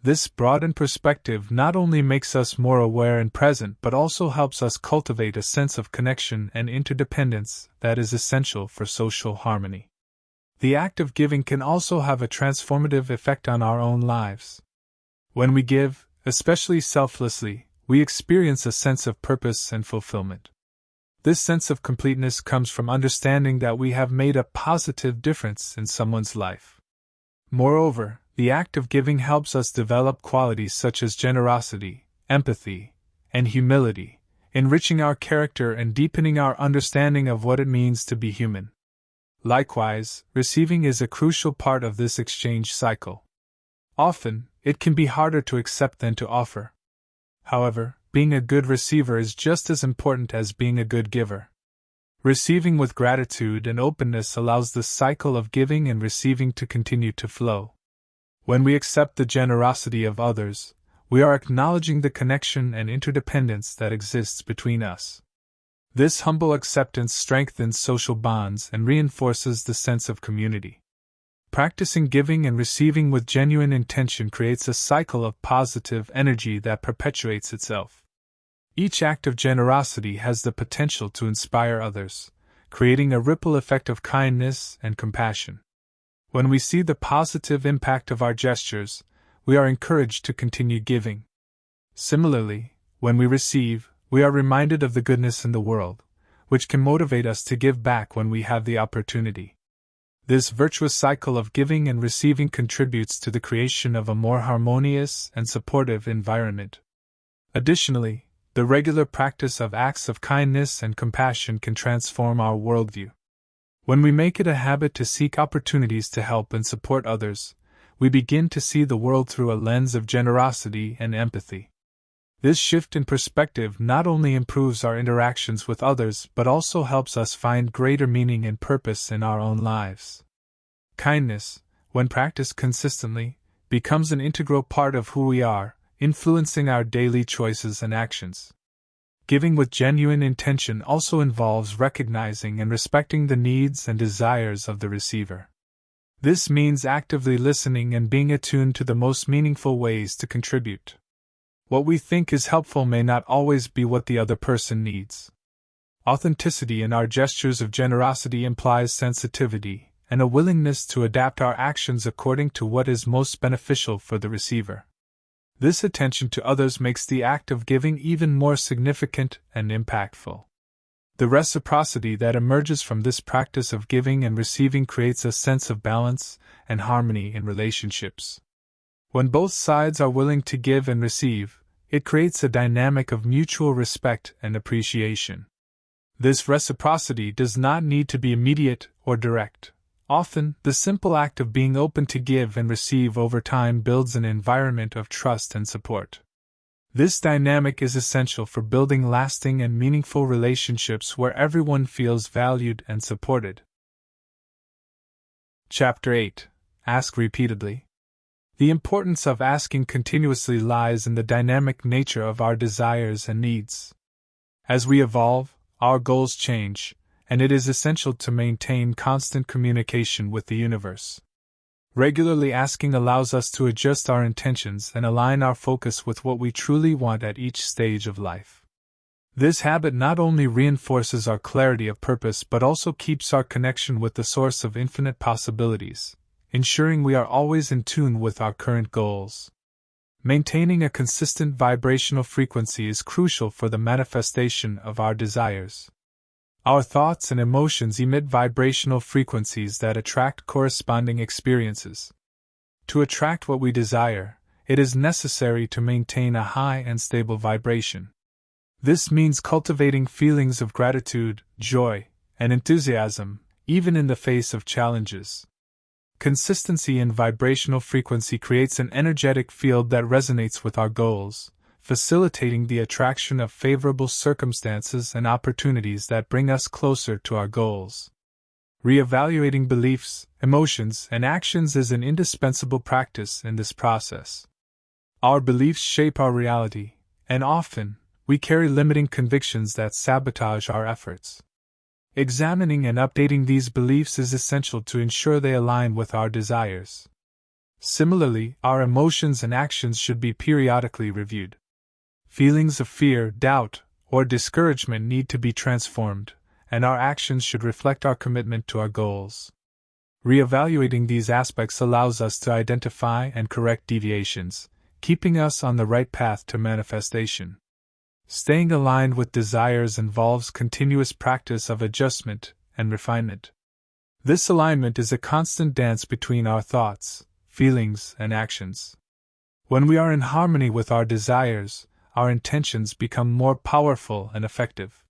This broadened perspective not only makes us more aware and present but also helps us cultivate a sense of connection and interdependence that is essential for social harmony. The act of giving can also have a transformative effect on our own lives. When we give, especially selflessly, we experience a sense of purpose and fulfillment. This sense of completeness comes from understanding that we have made a positive difference in someone's life. Moreover, the act of giving helps us develop qualities such as generosity, empathy, and humility, enriching our character and deepening our understanding of what it means to be human. Likewise, receiving is a crucial part of this exchange cycle. Often, it can be harder to accept than to offer. However, being a good receiver is just as important as being a good giver. Receiving with gratitude and openness allows the cycle of giving and receiving to continue to flow. When we accept the generosity of others, we are acknowledging the connection and interdependence that exists between us. This humble acceptance strengthens social bonds and reinforces the sense of community. Practicing giving and receiving with genuine intention creates a cycle of positive energy that perpetuates itself. Each act of generosity has the potential to inspire others, creating a ripple effect of kindness and compassion. When we see the positive impact of our gestures, we are encouraged to continue giving. Similarly, when we receive, we are reminded of the goodness in the world, which can motivate us to give back when we have the opportunity. This virtuous cycle of giving and receiving contributes to the creation of a more harmonious and supportive environment. Additionally, the regular practice of acts of kindness and compassion can transform our worldview. When we make it a habit to seek opportunities to help and support others, we begin to see the world through a lens of generosity and empathy. This shift in perspective not only improves our interactions with others but also helps us find greater meaning and purpose in our own lives. Kindness, when practiced consistently, becomes an integral part of who we are, influencing our daily choices and actions. Giving with genuine intention also involves recognizing and respecting the needs and desires of the receiver. This means actively listening and being attuned to the most meaningful ways to contribute. What we think is helpful may not always be what the other person needs. Authenticity in our gestures of generosity implies sensitivity and a willingness to adapt our actions according to what is most beneficial for the receiver. This attention to others makes the act of giving even more significant and impactful. The reciprocity that emerges from this practice of giving and receiving creates a sense of balance and harmony in relationships. When both sides are willing to give and receive, it creates a dynamic of mutual respect and appreciation. This reciprocity does not need to be immediate or direct. Often, the simple act of being open to give and receive over time builds an environment of trust and support. This dynamic is essential for building lasting and meaningful relationships where everyone feels valued and supported. Chapter 8. Ask repeatedly. The importance of asking continuously lies in the dynamic nature of our desires and needs. As we evolve, our goals change, and it is essential to maintain constant communication with the universe. Regularly asking allows us to adjust our intentions and align our focus with what we truly want at each stage of life. This habit not only reinforces our clarity of purpose but also keeps our connection with the source of infinite possibilities, ensuring we are always in tune with our current goals. Maintaining a consistent vibrational frequency is crucial for the manifestation of our desires. Our thoughts and emotions emit vibrational frequencies that attract corresponding experiences. To attract what we desire, it is necessary to maintain a high and stable vibration. This means cultivating feelings of gratitude, joy, and enthusiasm, even in the face of challenges. Consistency in vibrational frequency creates an energetic field that resonates with our goals, facilitating the attraction of favorable circumstances and opportunities that bring us closer to our goals. Reevaluating beliefs, emotions, and actions is an indispensable practice in this process. Our beliefs shape our reality, and often, we carry limiting convictions that sabotage our efforts. Examining and updating these beliefs is essential to ensure they align with our desires. Similarly, our emotions and actions should be periodically reviewed. Feelings of fear, doubt, or discouragement need to be transformed, and our actions should reflect our commitment to our goals. Reevaluating these aspects allows us to identify and correct deviations, keeping us on the right path to manifestation. Staying aligned with desires involves continuous practice of adjustment and refinement. This alignment is a constant dance between our thoughts, feelings, and actions. When we are in harmony with our desires, our intentions become more powerful and effective.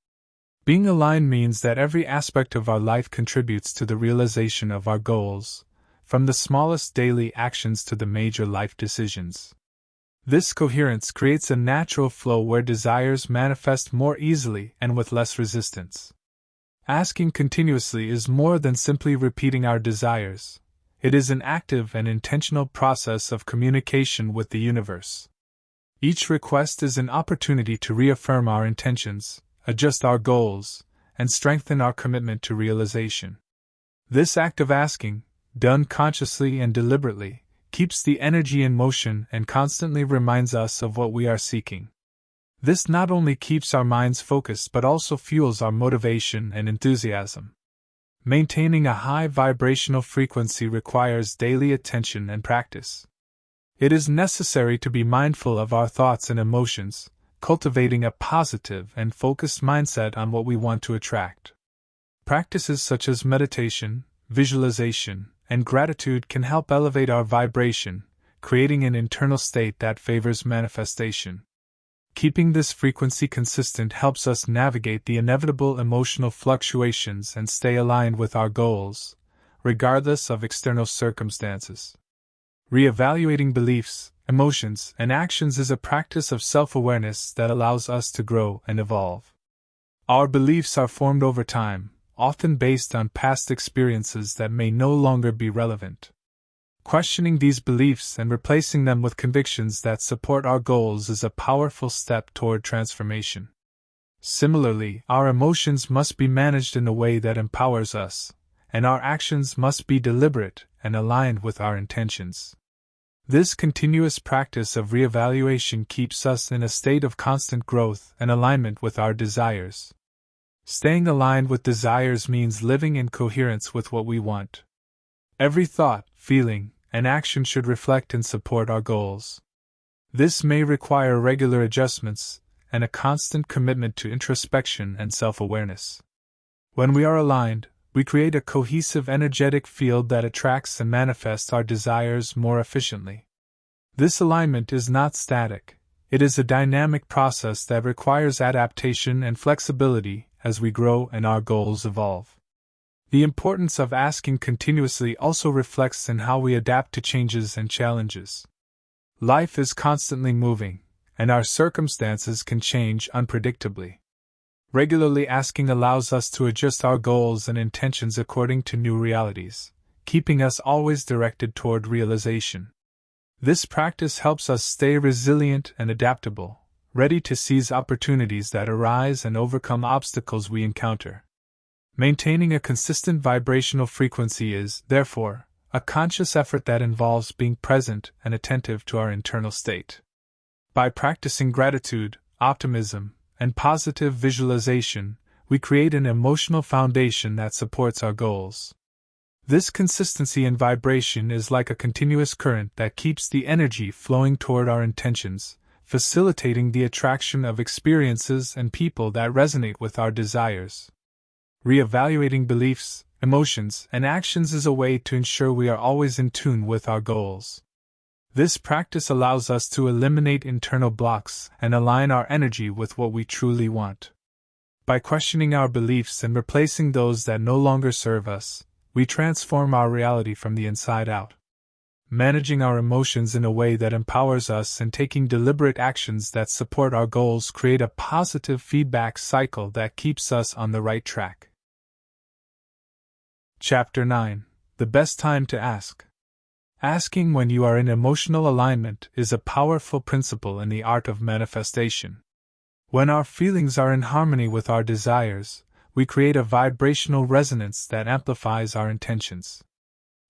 Being aligned means that every aspect of our life contributes to the realization of our goals, from the smallest daily actions to the major life decisions. This coherence creates a natural flow where desires manifest more easily and with less resistance. Asking continuously is more than simply repeating our desires. It is an active and intentional process of communication with the universe. Each request is an opportunity to reaffirm our intentions, adjust our goals, and strengthen our commitment to realization. This act of asking, done consciously and deliberately, keeps the energy in motion and constantly reminds us of what we are seeking. This not only keeps our minds focused but also fuels our motivation and enthusiasm. Maintaining a high vibrational frequency requires daily attention and practice. It is necessary to be mindful of our thoughts and emotions, cultivating a positive and focused mindset on what we want to attract. Practices such as meditation, visualization, and gratitude can help elevate our vibration, creating an internal state that favors manifestation. Keeping this frequency consistent helps us navigate the inevitable emotional fluctuations and stay aligned with our goals, regardless of external circumstances. Reevaluating beliefs, emotions, and actions is a practice of self-awareness that allows us to grow and evolve. Our beliefs are formed over time, often based on past experiences that may no longer be relevant. Questioning these beliefs and replacing them with convictions that support our goals is a powerful step toward transformation. Similarly, our emotions must be managed in a way that empowers us, and our actions must be deliberate and aligned with our intentions. This continuous practice of reevaluation keeps us in a state of constant growth and alignment with our desires. Staying aligned with desires means living in coherence with what we want. Every thought, feeling, and action should reflect and support our goals. This may require regular adjustments and a constant commitment to introspection and self-awareness. When we are aligned, we create a cohesive energetic field that attracts and manifests our desires more efficiently. This alignment is not static. It is a dynamic process that requires adaptation and flexibility as we grow and our goals evolve. The importance of asking continuously also reflects in how we adapt to changes and challenges. Life is constantly moving, and our circumstances can change unpredictably. Regularly asking allows us to adjust our goals and intentions according to new realities, keeping us always directed toward realization. This practice helps us stay resilient and adaptable, ready to seize opportunities that arise and overcome obstacles we encounter. Maintaining a consistent vibrational frequency is, therefore, a conscious effort that involves being present and attentive to our internal state. By practicing gratitude, optimism, and positive visualization, we create an emotional foundation that supports our goals. This consistency in vibration is like a continuous current that keeps the energy flowing toward our intentions, facilitating the attraction of experiences and people that resonate with our desires. Reevaluating beliefs, emotions, and actions is a way to ensure we are always in tune with our goals. This practice allows us to eliminate internal blocks and align our energy with what we truly want. By questioning our beliefs and replacing those that no longer serve us, we transform our reality from the inside out. Managing our emotions in a way that empowers us and taking deliberate actions that support our goals create a positive feedback cycle that keeps us on the right track. Chapter 9: The Best Time to Ask. Asking when you are in emotional alignment is a powerful principle in the art of manifestation. When our feelings are in harmony with our desires, we create a vibrational resonance that amplifies our intentions.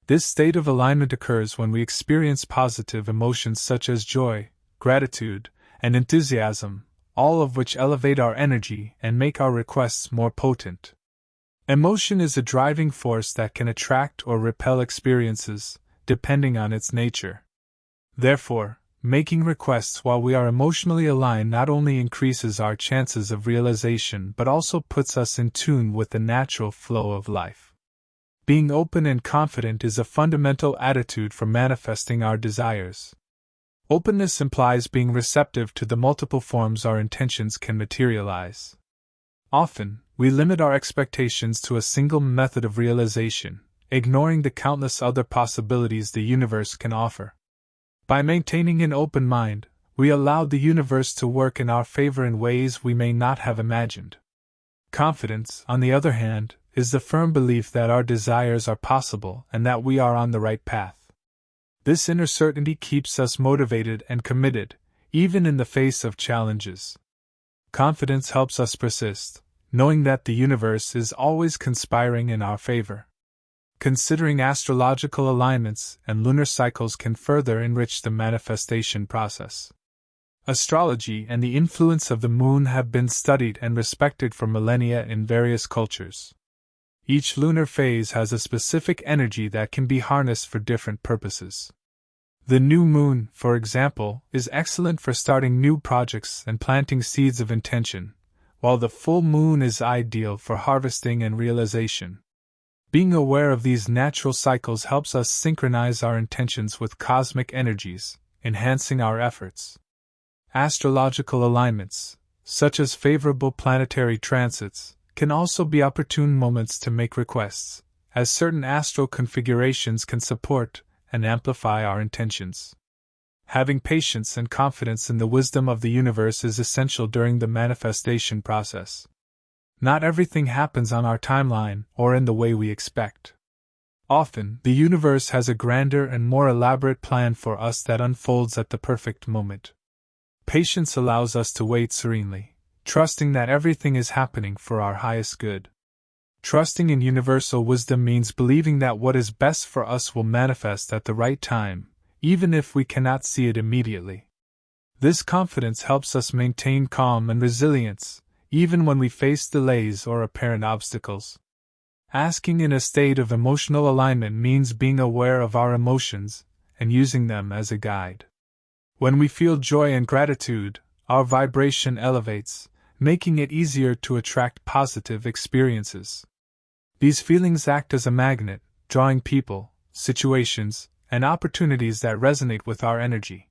This state of alignment occurs when we experience positive emotions such as joy, gratitude, and enthusiasm, all of which elevate our energy and make our requests more potent. Emotion is a driving force that can attract or repel experiences, depending on its nature. Therefore, making requests while we are emotionally aligned not only increases our chances of realization but also puts us in tune with the natural flow of life. being open and confident is a fundamental attitude for manifesting our desires. Openness implies being receptive to the multiple forms our intentions can materialize. Often, we limit our expectations to a single method of realization, ignoring the countless other possibilities the universe can offer. By maintaining an open mind, we allow the universe to work in our favor in ways we may not have imagined. Confidence, on the other hand, is the firm belief that our desires are possible and that we are on the right path. This inner certainty keeps us motivated and committed, even in the face of challenges. Confidence helps us persist, knowing that the universe is always conspiring in our favor. Considering astrological alignments and lunar cycles can further enrich the manifestation process. Astrology and the influence of the moon have been studied and respected for millennia in various cultures. Each lunar phase has a specific energy that can be harnessed for different purposes. The new moon, for example, is excellent for starting new projects and planting seeds of intention, while the full moon is ideal for harvesting and realization. Being aware of these natural cycles helps us synchronize our intentions with cosmic energies, enhancing our efforts. Astrological alignments, such as favorable planetary transits, can also be opportune moments to make requests, as certain astral configurations can support and amplify our intentions. Having patience and confidence in the wisdom of the universe is essential during the manifestation process. Not everything happens on our timeline or in the way we expect. Often, the universe has a grander and more elaborate plan for us that unfolds at the perfect moment. Patience allows us to wait serenely, trusting that everything is happening for our highest good. Trusting in universal wisdom means believing that what is best for us will manifest at the right time, even if we cannot see it immediately. This confidence helps us maintain calm and resilience, even when we face delays or apparent obstacles. Asking in a state of emotional alignment means being aware of our emotions and using them as a guide. When we feel joy and gratitude, our vibration elevates, making it easier to attract positive experiences. These feelings act as a magnet, drawing people, situations, and opportunities that resonate with our energy.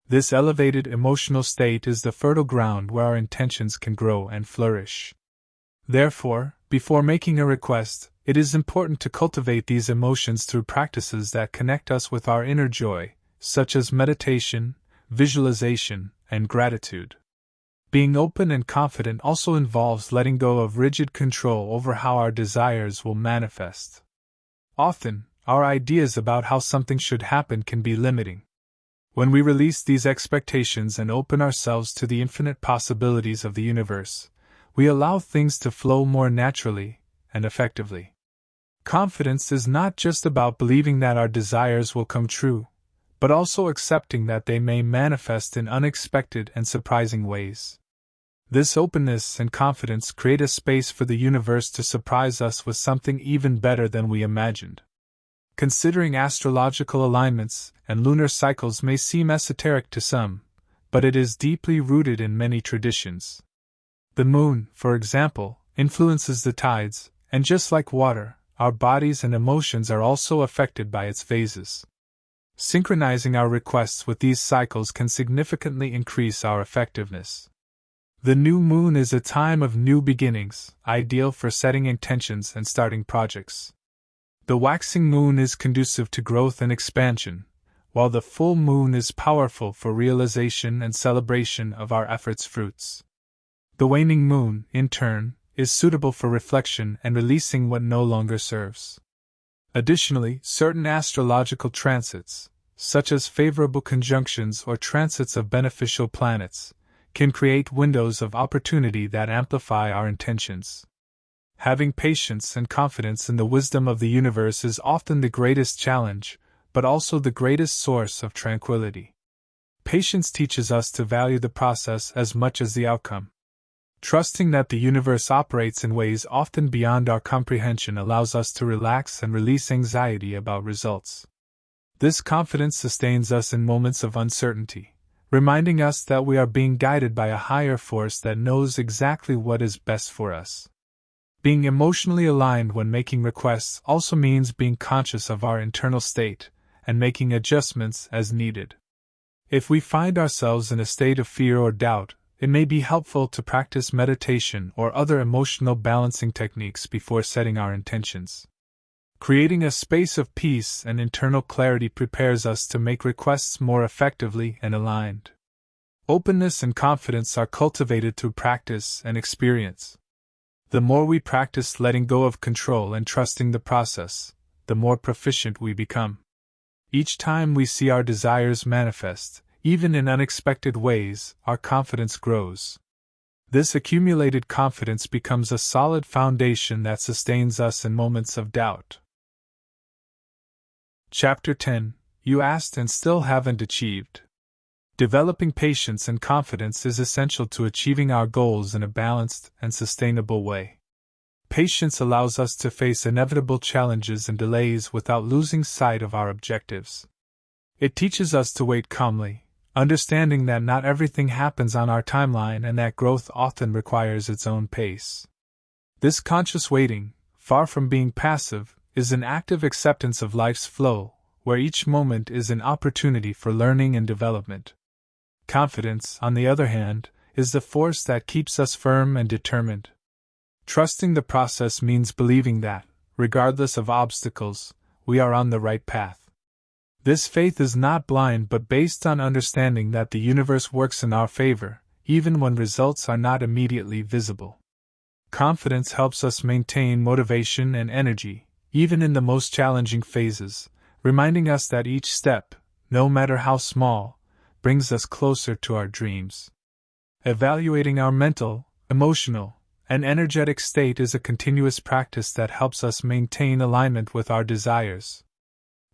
This elevated emotional state is the fertile ground where our intentions can grow and flourish. Therefore, before making a request, it is important to cultivate these emotions through practices that connect us with our inner joy, such as meditation, visualization, and gratitude. Being open and confident also involves letting go of rigid control over how our desires will manifest. Often, our ideas about how something should happen can be limiting. When we release these expectations and open ourselves to the infinite possibilities of the universe, we allow things to flow more naturally and effectively. Confidence is not just about believing that our desires will come true, but also accepting that they may manifest in unexpected and surprising ways. This openness and confidence create a space for the universe to surprise us with something even better than we imagined. Considering astrological alignments and lunar cycles may seem esoteric to some, but it is deeply rooted in many traditions. The moon, for example, influences the tides, and just like water, our bodies and emotions are also affected by its phases. Synchronizing our requests with these cycles can significantly increase our effectiveness. The new moon is a time of new beginnings, ideal for setting intentions and starting projects. The waxing moon is conducive to growth and expansion, while the full moon is powerful for realization and celebration of our efforts' fruits. The waning moon, in turn, is suitable for reflection and releasing what no longer serves. Additionally, certain astrological transits, such as favorable conjunctions or transits of beneficial planets, can create windows of opportunity that amplify our intentions. Having patience and confidence in the wisdom of the universe is often the greatest challenge, but also the greatest source of tranquility. Patience teaches us to value the process as much as the outcome. Trusting that the universe operates in ways often beyond our comprehension allows us to relax and release anxiety about results. This confidence sustains us in moments of uncertainty, reminding us that we are being guided by a higher force that knows exactly what is best for us. Being emotionally aligned when making requests also means being conscious of our internal state and making adjustments as needed. If we find ourselves in a state of fear or doubt, it may be helpful to practice meditation or other emotional balancing techniques before setting our intentions. Creating a space of peace and internal clarity prepares us to make requests more effectively and aligned. Openness and confidence are cultivated through practice and experience. The more we practice letting go of control and trusting the process, the more proficient we become. Each time we see our desires manifest, even in unexpected ways, our confidence grows. This accumulated confidence becomes a solid foundation that sustains us in moments of doubt. Chapter 10: You asked and still haven't achieved. Developing patience and confidence is essential to achieving our goals in a balanced and sustainable way. Patience allows us to face inevitable challenges and delays without losing sight of our objectives. It teaches us to wait calmly, understanding that not everything happens on our timeline and that growth often requires its own pace. This conscious waiting, far from being passive, is an active acceptance of life's flow, where each moment is an opportunity for learning and development. Confidence, on the other hand, is the force that keeps us firm and determined. Trusting the process means believing that, regardless of obstacles, we are on the right path. This faith is not blind but based on understanding that the universe works in our favor, even when results are not immediately visible. Confidence helps us maintain motivation and energy, even in the most challenging phases, reminding us that each step, no matter how small, brings us closer to our dreams. Evaluating our mental, emotional, and energetic state is a continuous practice that helps us maintain alignment with our desires.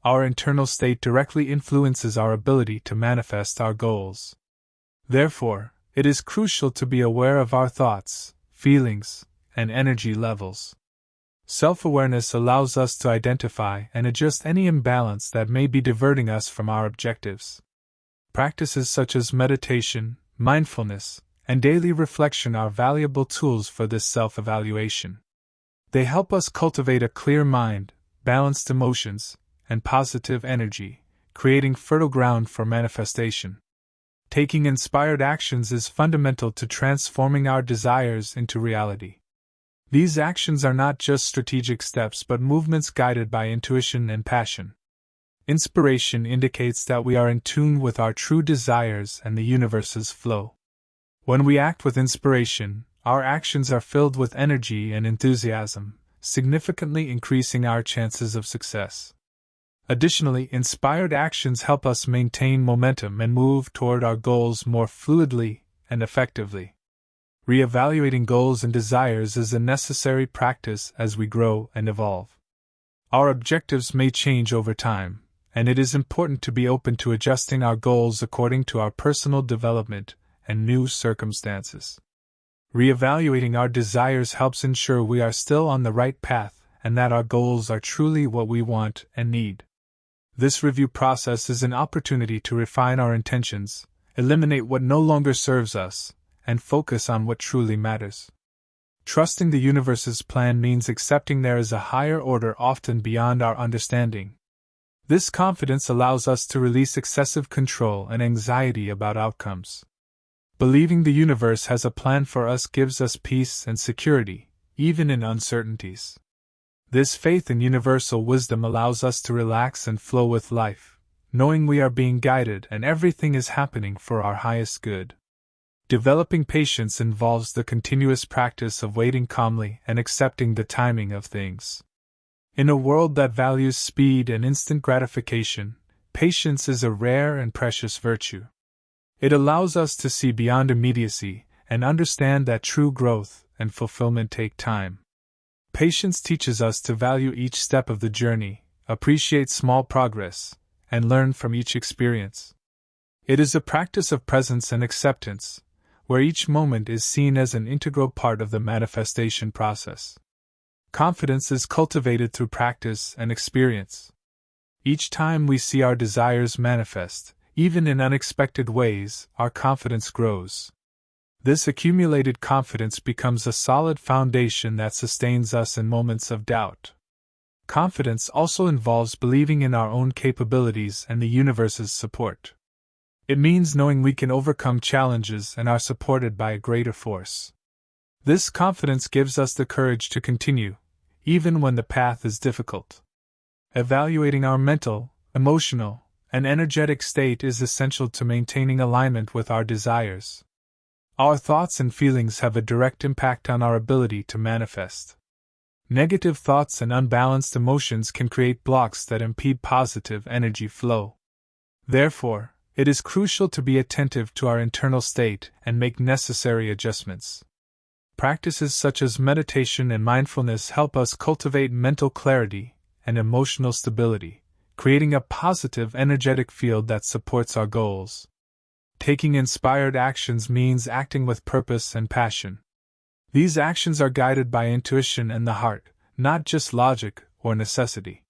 Our internal state directly influences our ability to manifest our goals. Therefore, it is crucial to be aware of our thoughts, feelings, and energy levels. Self-awareness allows us to identify and adjust any imbalance that may be diverting us from our objectives. Practices such as meditation, mindfulness, and daily reflection are valuable tools for this self-evaluation. They help us cultivate a clear mind, balanced emotions, and positive energy, creating fertile ground for manifestation. Taking inspired actions is fundamental to transforming our desires into reality. These actions are not just strategic steps but movements guided by intuition and passion. Inspiration indicates that we are in tune with our true desires and the universe's flow. When we act with inspiration, our actions are filled with energy and enthusiasm, significantly increasing our chances of success. Additionally, inspired actions help us maintain momentum and move toward our goals more fluidly and effectively. Reevaluating goals and desires is a necessary practice as we grow and evolve. Our objectives may change over time, and it is important to be open to adjusting our goals according to our personal development and new circumstances. Reevaluating our desires helps ensure we are still on the right path and that our goals are truly what we want and need. This review process is an opportunity to refine our intentions, eliminate what no longer serves us, and focus on what truly matters. Trusting the universe's plan means accepting there is a higher order often beyond our understanding. This confidence allows us to release excessive control and anxiety about outcomes. Believing the universe has a plan for us gives us peace and security, even in uncertainties. This faith in universal wisdom allows us to relax and flow with life, knowing we are being guided and everything is happening for our highest good. Developing patience involves the continuous practice of waiting calmly and accepting the timing of things. In a world that values speed and instant gratification, patience is a rare and precious virtue. It allows us to see beyond immediacy and understand that true growth and fulfillment take time. Patience teaches us to value each step of the journey, appreciate small progress, and learn from each experience. It is a practice of presence and acceptance, where each moment is seen as an integral part of the manifestation process. Confidence is cultivated through practice and experience. Each time we see our desires manifest, even in unexpected ways, our confidence grows. This accumulated confidence becomes a solid foundation that sustains us in moments of doubt. Confidence also involves believing in our own capabilities and the universe's support. It means knowing we can overcome challenges and are supported by a greater force. This confidence gives us the courage to continue, even when the path is difficult. Evaluating our mental, emotional, and energetic state is essential to maintaining alignment with our desires. Our thoughts and feelings have a direct impact on our ability to manifest. Negative thoughts and unbalanced emotions can create blocks that impede positive energy flow. Therefore, it is crucial to be attentive to our internal state and make necessary adjustments. Practices such as meditation and mindfulness help us cultivate mental clarity and emotional stability, creating a positive energetic field that supports our goals. Taking inspired actions means acting with purpose and passion. These actions are guided by intuition and the heart, not just logic or necessity.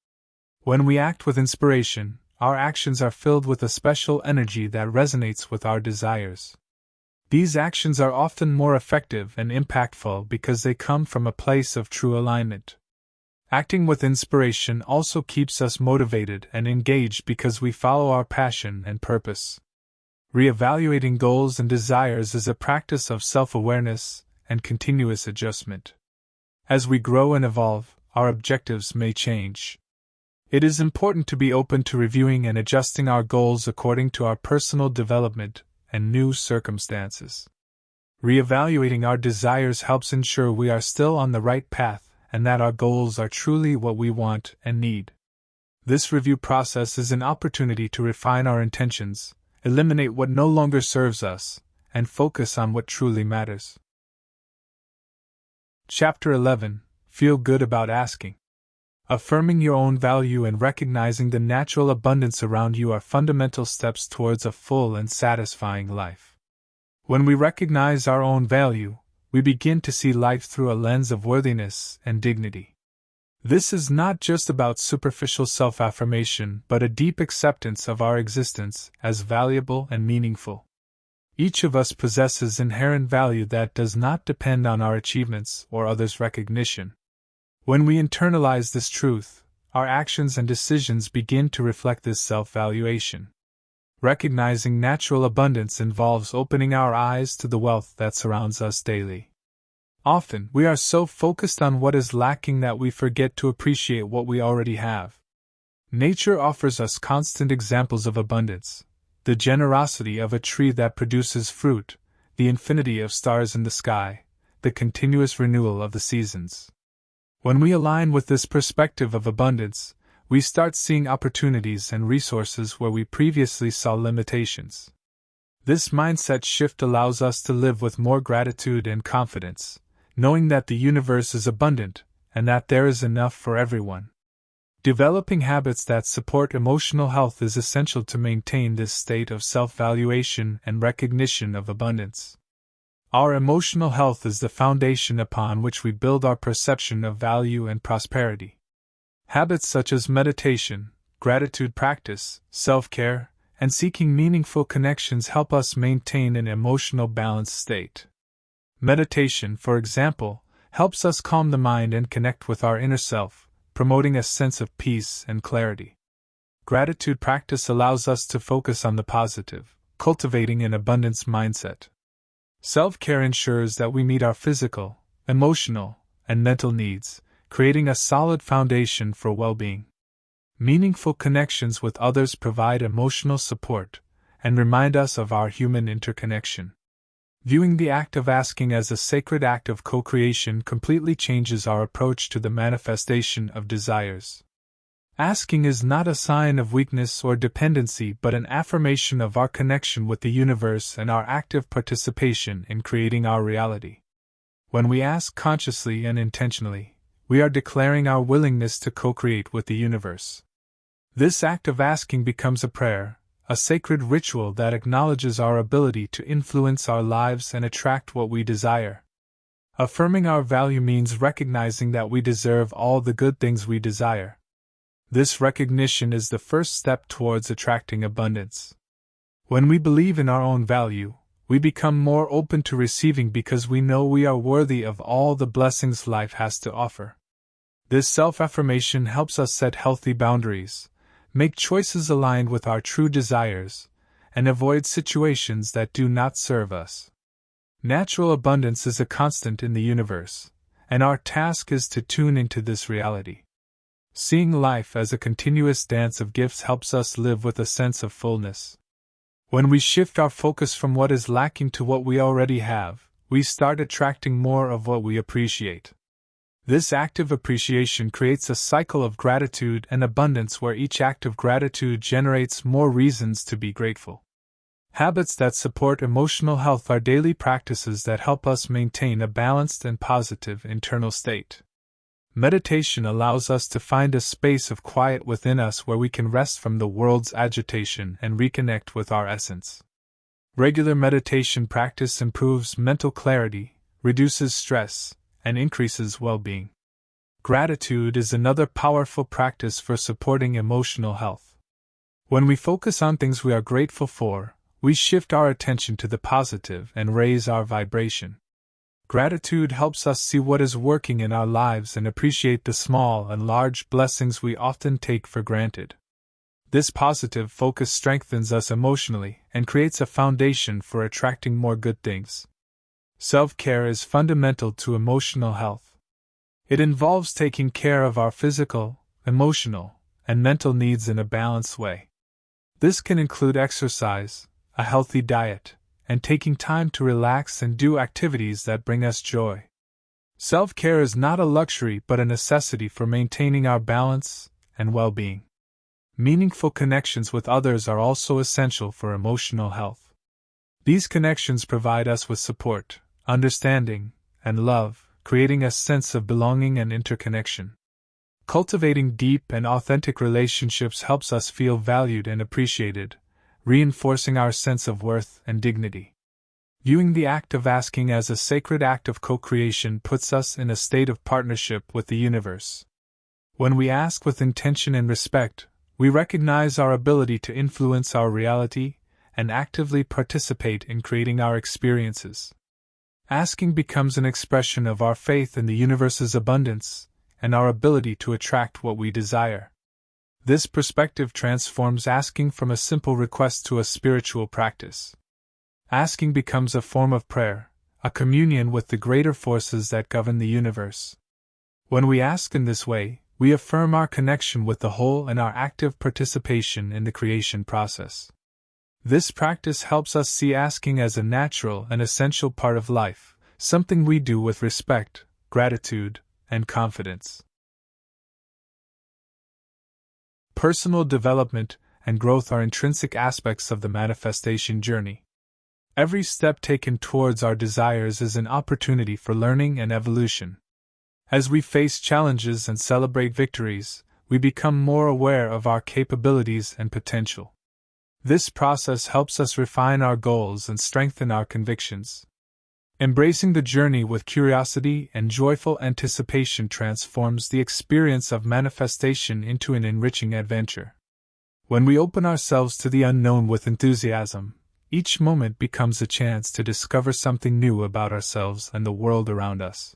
When we act with inspiration, our actions are filled with a special energy that resonates with our desires. These actions are often more effective and impactful because they come from a place of true alignment. Acting with inspiration also keeps us motivated and engaged because we follow our passion and purpose. Reevaluating goals and desires is a practice of self-awareness and continuous adjustment. As we grow and evolve, our objectives may change. It is important to be open to reviewing and adjusting our goals according to our personal development and new circumstances. Reevaluating our desires helps ensure we are still on the right path and that our goals are truly what we want and need. This review process is an opportunity to refine our intentions, eliminate what no longer serves us, and focus on what truly matters. Chapter 11. Feel good about asking. Affirming your own value and recognizing the natural abundance around you are fundamental steps towards a full and satisfying life. When we recognize our own value, we begin to see life through a lens of worthiness and dignity. This is not just about superficial self-affirmation but a deep acceptance of our existence as valuable and meaningful. Each of us possesses inherent value that does not depend on our achievements or others' recognition. When we internalize this truth, our actions and decisions begin to reflect this self-valuation. Recognizing natural abundance involves opening our eyes to the wealth that surrounds us daily. Often, we are so focused on what is lacking that we forget to appreciate what we already have. Nature offers us constant examples of abundance: the generosity of a tree that produces fruit, the infinity of stars in the sky, the continuous renewal of the seasons. When we align with this perspective of abundance, we start seeing opportunities and resources where we previously saw limitations. This mindset shift allows us to live with more gratitude and confidence, knowing that the universe is abundant and that there is enough for everyone. Developing habits that support emotional health is essential to maintain this state of self-valuation and recognition of abundance. Our emotional health is the foundation upon which we build our perception of value and prosperity. Habits such as meditation, gratitude practice, self-care, and seeking meaningful connections help us maintain an emotional balanced state. Meditation, for example, helps us calm the mind and connect with our inner self, promoting a sense of peace and clarity. Gratitude practice allows us to focus on the positive, cultivating an abundance mindset. Self-care ensures that we meet our physical, emotional, and mental needs, creating a solid foundation for well-being. Meaningful connections with others provide emotional support and remind us of our human interconnection. Viewing the act of asking as a sacred act of co-creation completely changes our approach to the manifestation of desires. Asking is not a sign of weakness or dependency but an affirmation of our connection with the universe and our active participation in creating our reality. When we ask consciously and intentionally, we are declaring our willingness to co-create with the universe. This act of asking becomes a prayer, a sacred ritual that acknowledges our ability to influence our lives and attract what we desire. Affirming our value means recognizing that we deserve all the good things we desire. This recognition is the first step towards attracting abundance. When we believe in our own value, we become more open to receiving because we know we are worthy of all the blessings life has to offer. This self-affirmation helps us set healthy boundaries, make choices aligned with our true desires, and avoid situations that do not serve us. Natural abundance is a constant in the universe, and our task is to tune into this reality. Seeing life as a continuous dance of gifts helps us live with a sense of fullness. When we shift our focus from what is lacking to what we already have, we start attracting more of what we appreciate. This active appreciation creates a cycle of gratitude and abundance where each act of gratitude generates more reasons to be grateful. Habits that support emotional health are daily practices that help us maintain a balanced and positive internal state. Meditation allows us to find a space of quiet within us where we can rest from the world's agitation and reconnect with our essence. Regular meditation practice improves mental clarity, reduces stress, and increases well-being. Gratitude is another powerful practice for supporting emotional health. When we focus on things we are grateful for, we shift our attention to the positive and raise our vibration. Gratitude helps us see what is working in our lives and appreciate the small and large blessings we often take for granted. This positive focus strengthens us emotionally and creates a foundation for attracting more good things. Self-care is fundamental to emotional health. It involves taking care of our physical, emotional, and mental needs in a balanced way. This can include exercise, a healthy diet, and taking time to relax and do activities that bring us joy. Self-care is not a luxury but a necessity for maintaining our balance and well-being. Meaningful connections with others are also essential for emotional health. These connections provide us with support, understanding, and love, creating a sense of belonging and interconnection. Cultivating deep and authentic relationships helps us feel valued and appreciated, reinforcing our sense of worth and dignity. Viewing the act of asking as a sacred act of co-creation puts us in a state of partnership with the universe. When we ask with intention and respect, we recognize our ability to influence our reality and actively participate in creating our experiences. Asking becomes an expression of our faith in the universe's abundance and our ability to attract what we desire. This perspective transforms asking from a simple request to a spiritual practice. Asking becomes a form of prayer, a communion with the greater forces that govern the universe. When we ask in this way, we affirm our connection with the whole and our active participation in the creation process. This practice helps us see asking as a natural and essential part of life, something we do with respect, gratitude, and confidence. Personal development and growth are intrinsic aspects of the manifestation journey. Every step taken towards our desires is an opportunity for learning and evolution. As we face challenges and celebrate victories, we become more aware of our capabilities and potential. This process helps us refine our goals and strengthen our convictions. Embracing the journey with curiosity and joyful anticipation transforms the experience of manifestation into an enriching adventure. When we open ourselves to the unknown with enthusiasm, each moment becomes a chance to discover something new about ourselves and the world around us.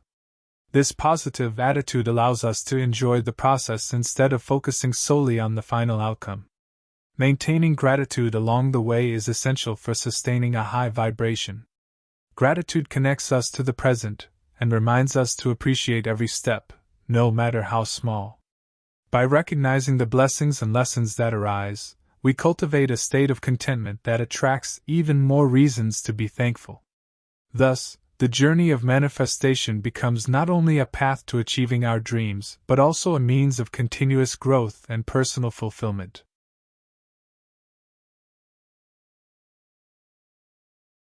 This positive attitude allows us to enjoy the process instead of focusing solely on the final outcome. Maintaining gratitude along the way is essential for sustaining a high vibration. Gratitude connects us to the present and reminds us to appreciate every step, no matter how small. By recognizing the blessings and lessons that arise, we cultivate a state of contentment that attracts even more reasons to be thankful. Thus, the journey of manifestation becomes not only a path to achieving our dreams but also a means of continuous growth and personal fulfillment.